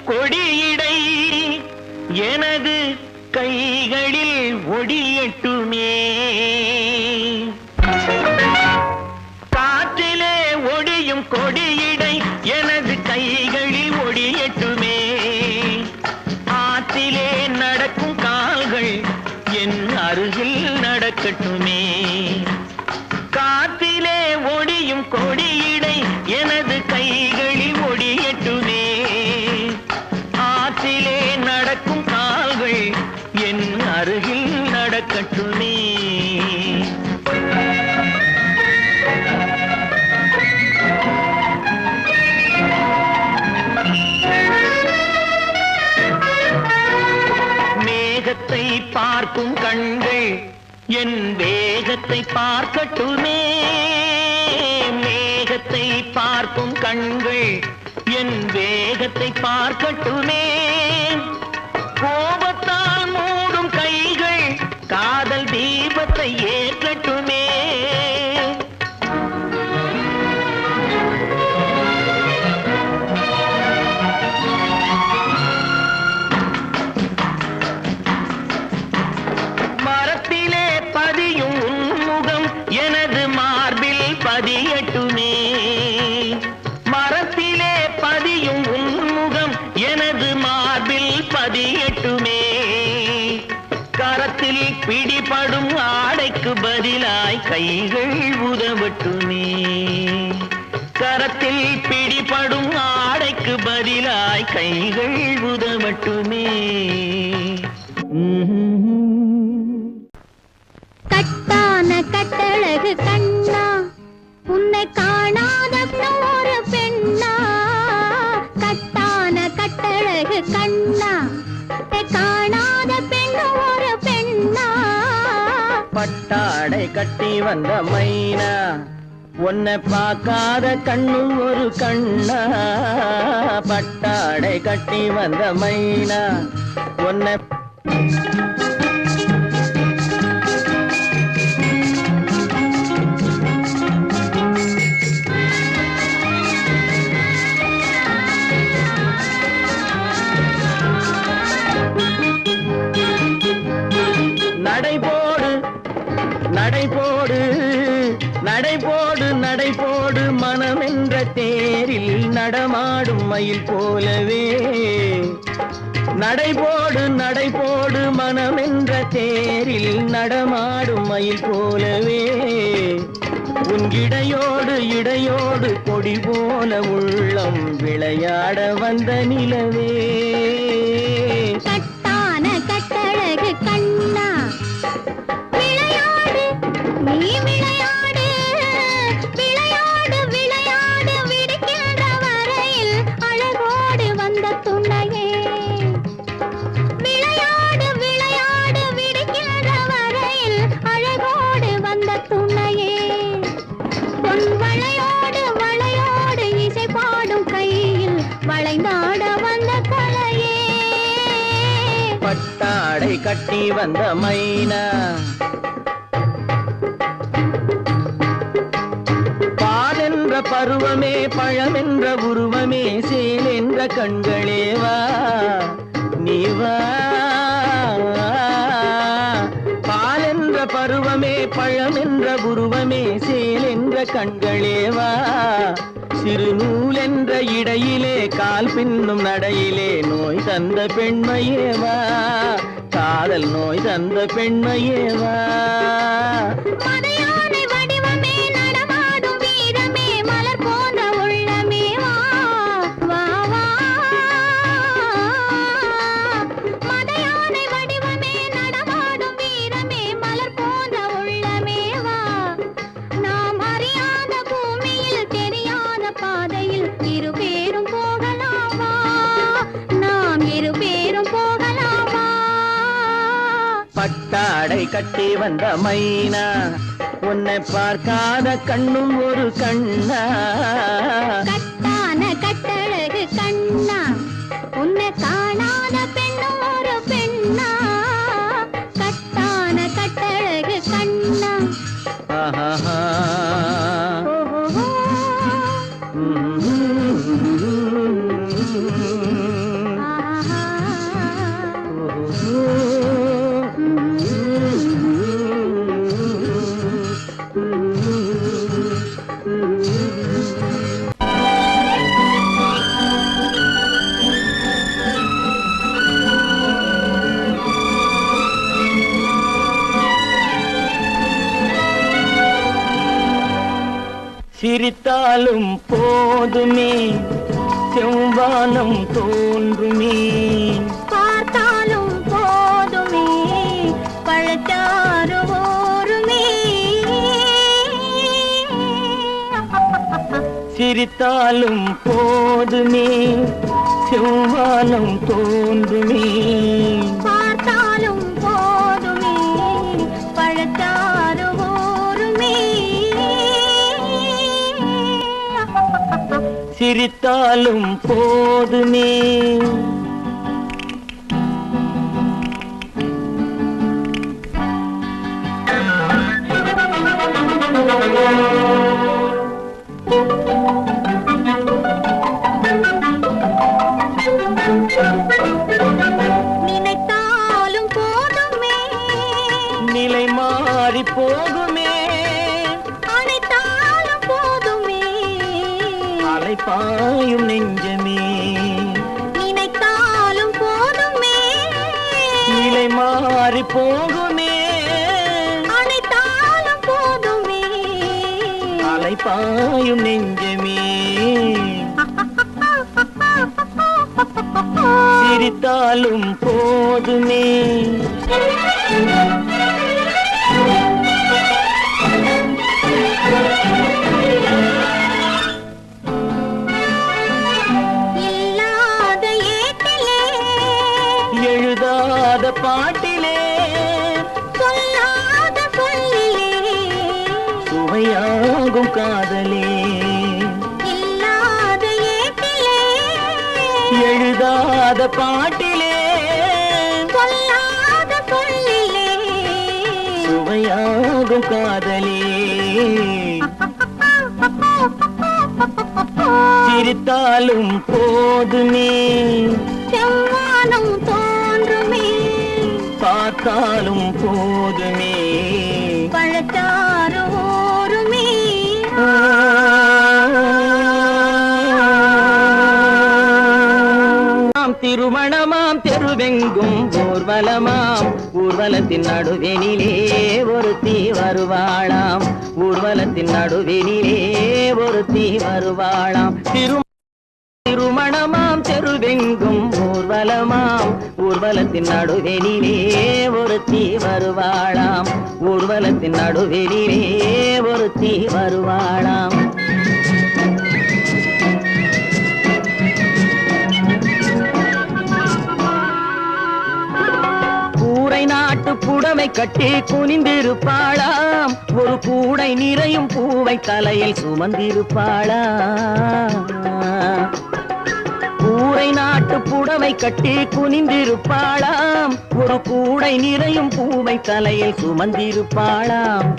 கொடியிடை எனது கைகளில் ஒடியட்டுமே. காற்றிலே ஒடியும் கொடியிடை எனது கைகளில் ஒடியட்டுமே. ஆற்றிலே நடக்கும் கால்கள் என் அருகில் நடக்கட்டுமே. காற்றிலே ஒடியும் கொடியிடை எனது கைகளில் ஒடியட்டுமே. ஆற்றிலே நடக்கும் கால்கள் என் அருகில் நடக்கட்டுமே. மேகத்தை பார்க்கும் கண்கள் என் வேகத்தை பார்க்கட்டுமே. மேகத்தை பார்க்கும் கண்கள் என் வேகத்தை பார்க்கட்டுமே. கோபத்தால் மூடும் கைகள் காதல் தீபத்தை ஏற்றட்டுமே. மரத்திலே பதியும் உன்முகம் எனது மார்பில் பதியட்டுமே. மரத்திலே பதியும் உன்முகம் எனது மார்பில் பதியட்டுமே. கரத்தில் பிடிபடும் ஆடைக்கு பதிலாய் கைகள் உதவட்டுமே. கரத்தில் பிடிபடும் ஆடைக்கு பதிலாய் கைகள் உதவட்டுமே. கட்டான கட்டழகு கண்ணா உன்னை காணாத ஒரு பெண்ணா. கட்டான கட்டழகு கண்ணா காணாத பெண் ஒரு பெண்ணா. பட்டாடை கட்டி வந்த மைனா உன்னை பார்க்காத கண்ணும் ஒரு கண்ணா. பட்டாடை கட்டி வந்த மைனா உன்னை நடைபோடு நடைபோடு நடைபோடு நடைபோடு மனமென்ற தேரில் நடமாடும் மயில் போலவே. நடைபோடு நடைபோடு மனமென்ற தேரில் நடமாடும் மயில் போலவே. உன் இடையோடு இடையோடு கொடி போல உள்ளம் விளையாட வந்த நிலவே. கட்டான கட்டழகு கண்ணா விளையாடு நீ விளையாடு. விளையாடு விளையாடு விடுக்கின்ற வரையில் அழகோடு வந்த துணையே. விளையாடு விளையாடு விடுக்கின்ற வரையில் அழகோடு வந்த துணையே. பொன் வளையோடு வளையோடு இசை பாடும் கையில் வளைந்தாட வந்த கலையே. பட்டாடை கட்டி வந்த மைனா பால் என்ற பருவமே பழமென்ற உருவமே சேல் என்ற கண்களே வா நீ வா. பால் என்ற பருவமே பழமென்ற உருவமே சேல் என்ற கண்களே வா. சிறு நூல் என்ற இடையிலே கால் பின்னும் நடையிலே நோய் தந்த பெண்மையேவா. காதல் நோய் தந்த பெண்மையேவா. மதையானை வடிவமே நடமாடும் வீரமே மலர் போன்ற உள்ளமே வா வா வா. மதையானை வடிவமே நடமாடும் வீரமே மலர் போன்ற உள்ளமே வா. நாம் அறியாத பூமியில் தெரியாத பாதையில் இரு பேரும் போகலாமா. நாம் இரு பேரும் போகலாமா. பட்டாடை கட்டி வந்த மைனா உன்னை பார்க்காத கண்ணும் ஒரு கண்ணா. கட்டான கட்டழகு கண்ணா உன்னை காணாத பெண்ணும் ஒரு பெண்ணா. கட்டான கட்டழகு கண்ணா. ஆஹா. ஓஹோ. சிரித்தாலும் போதுமே செவ்வானம் தோன்றுமே பார்த்தாலும் போதுமே பழச்சாறு ஊறுமே சிரித்தாலும் போதுமே செவ்வானம் தோன்றுமே பார்த்தாலும் போதுமே பழச்சாறு ஊறுமே சிரித்தாலும் போதுமே நினைத்தாலும் போதுமே நிலை மாறி போகுமே அனைத்தாலும் போதுமே அலைப்பாயும் நெஞ்சமே நினைத்தாலும் போதுமே நிலை மாறி போகுமே அனைத்தாலும் போதுமே அலைப்பாயும் நெஞ்சமே சிரித்தாலும் போதுமே இல்லாத ஏட்டிலே எழுதாத பாட்டிலே சொல்லாத சொல்லிலே சுவையாகும் காதலே இல்லாத ஏட்டிலே எழுதாத பாட்டிலே சொல்லாத சொல்லிலே சுவையாகும் காதலே சிரித்தாலும் போதுமே செவ்வானம் தோன்றுமே பார்த்தாலும் போதுமே பழச்சாறு ஊறுமே திருமணமாம் தெருவெங்கும் ஊர்வலமாம் ஊர்வலத்தின் நடுவெனிலே ஒருத்தி வருவாளாம் ஊர்வலத்தின் நடுவெனிலே ஒருத்தி வருவாளாம் திருமணமாம் தெருவெங்கும் ஊர்வலமாம் ஊர்வலத்தின் நடுவெனிலே ஒருத்தி வருவாளாம் ஊர்வலத்தின் நடுவெனிலே ஒருத்தி வருவாளாம் நாட்டு புடவை கட்டி குனிந்திருப்பாளாம் ஒரு கூடை நிறையும் பூவை தலையில் சுமந்திருப்பாளாம் கூரை நாட்டு புடவை கட்டி குனிந்திருப்பாளாம் ஒரு கூடை நிறையும் பூவை தலையில் சுமந்திருப்பாளாம்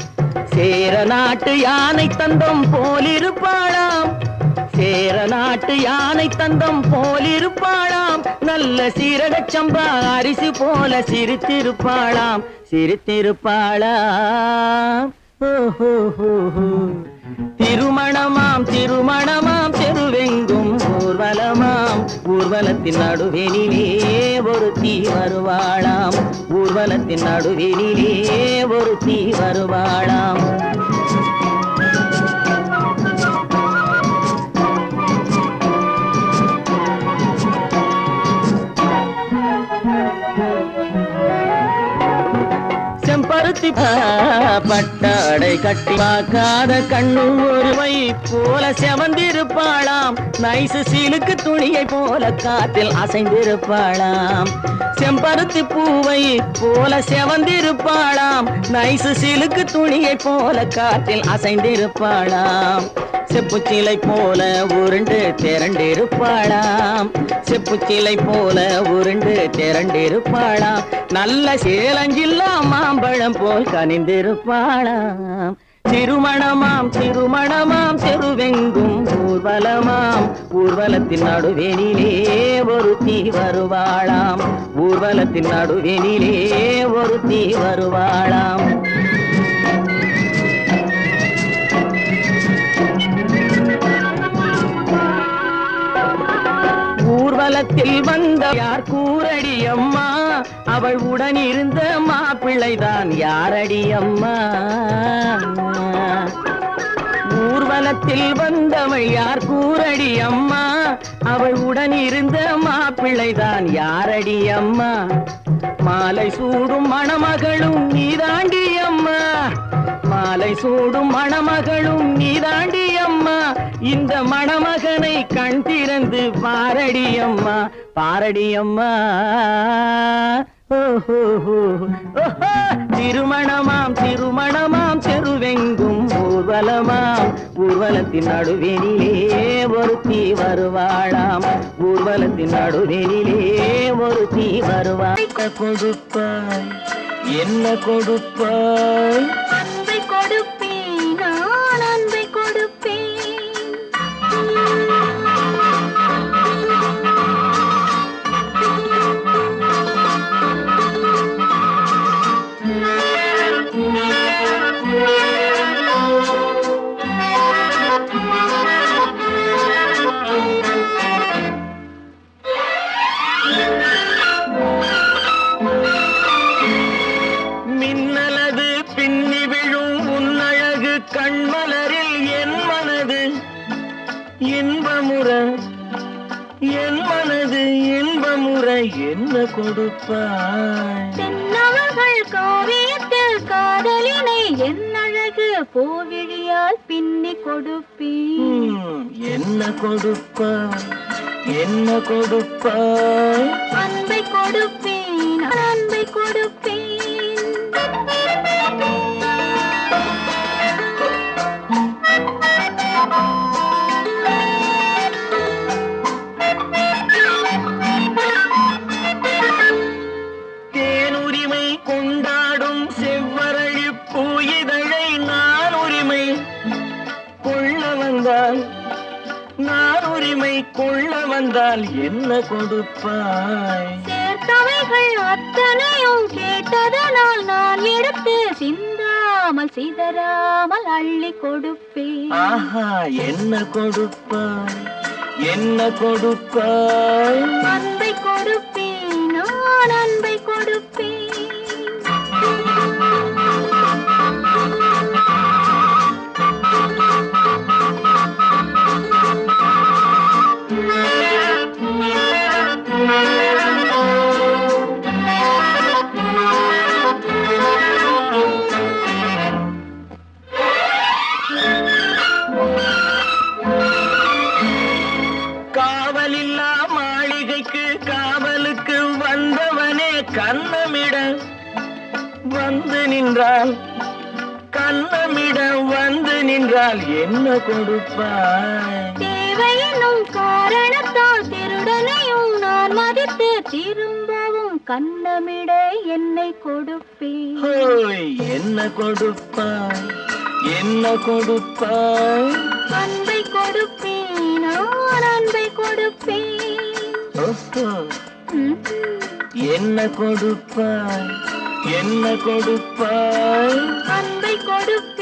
சேர நாட்டு யானை தந்தம் போலிருப்பாளாம் சேர நாட்டு யானை தந்தம் போலிருப்பாளாம் நல்ல சீரகச் சம்பா அரிசி போல சிரித்திருப்பாளாம் சிரித்திருப்பாளாம் திருமணமாம் திருமணமாம் தெருவெங்கும் ஊர்வலமாம் ஊர்வலத்தின் நடுவெனிலே ஒருத்தி வருவாளாம் ஊர்வலத்தின் நடுவெனிலே ஒருத்தி வருவாளாம் செம்பருத்தி பட்டாடை கட்டி பார்க்காத கண்ணு ஒருவை போல செவந்திருப்பாளாம் நைசு சிலுக்கு துணியை போல காத்தில் அசைந்திருப்பாளாம் செம்பருத்தி பூவை போல செவந்திருப்பாளாம் நைசு சிலுக்கு துணியை போல காத்தில் அசைந்திருப்பாளாம் செப்புச்சிலை போல உருண்டு திரண்டிருப்பாளாம் செப்புச்சிலை போல உருண்டு திரண்டிருப்பாளாம் நல்ல சேலஞ்சில்லா மாம்பழம் போல் கனிந்திருப்பாளாம் திருமணமாம் திருமணமாம் தெருவெங்கும் ஊர்வலமாம் ஊர்வலத்தின் நடுவெனிலே ஒருத்தி வருவாளாம் ஊர்வலத்தின் நடுவெனிலே ஒருத்தி வருவாளாம் ஊர்வலத்தில் வந்த யார் கூரடி அம்மா அவள் உடன் இருந்த மாப்பிள்ளைதான் யாரடி அம்மா ஊர்வலத்தில் உலகத்தில் வந்தவள் யார் கூரடி அம்மா, அவள் உடன் இருந்த மாப்பிள்ளைதான் யாரடி அம்மா, மாலை சூடும் மணமகளும் நீதாண்டி அம்மா, மாலை சூடும் மணமகளும் நீதாண்டி அம்மா, இந்த மணமகனை கண் திறந்து பாரடி அம்மா, பாரடி அம்மா. திருமணமாம் திருமணமாம் செருவெங்கும் ஊர்வலமாம், ஊர்வலத்தின் நடுவெளியிலே ஒருத்தி வருவாளாம், ஊர்வலத்தின் நடுவெளியிலே ஒருத்தி வருவாள். கொடுப்பாய் என்ன கொடுப்பாய், அன்பை கொடுப்பேன் நான் அன்பை கொடுப்பேன். மின்னலது பின்னி விழும் உன்னழகு கண்மலரில் என் மனது இன்பமுற, என் மனது இன்பமுற என்ன கொடுப்பாய். தென்னவர்கள் காவியத்தில் காதலினை என் அழகு பூவிழியால் பின்னி கொடுப்பேன். என்ன கொடுப்பாய் என்ன கொடுப்பாய், அன்பை கொடுப்பேன் அன்பை கொடுப்பேன். தேனுரிமை கொண்டாடும் செவ்வரளி பூயிதழை நான் உரிமை கொள்ள வந்தால், நான் உரிமை கொள்ள வந்தால் என்ன கொடுப்பாய். சேர்த்தவைகள் அத்தனையும் கேட்டதனால் நான் எடுத்து சிந்தாமல் சிதறாமல் அள்ளி கொடுப்பேன். ஆஹா என்ன கொடுப்பாய் என்ன கொடுப்பாய், அன்பை கொடுப்பேன் நான் அன்பை கொடுப்பேன். காவலில்லா மாளிகைக்கு காவலுக்கு வந்தவனே கண்ணமிட வந்து நின்றால், கண்ணமிட வந்து நின்றால் என்ன கொடுப்பாய். தேவையெனும் காரணத்தால் திருடனையும் நான் மதித்து திரும்பவும் கண்ணமிட என்னை கொடுப்பேன். ஹோய் என்ன கொடுப்பாய் என்ன கொடுப்பாய், அன்பை கொடுப்பேன் நான் அன்பை கொடுப்பேன். ஓஹோ ம். என்ன கொடுப்பாய் என்ன கொடுப்பாய், அன்பை கொடுப்பேன்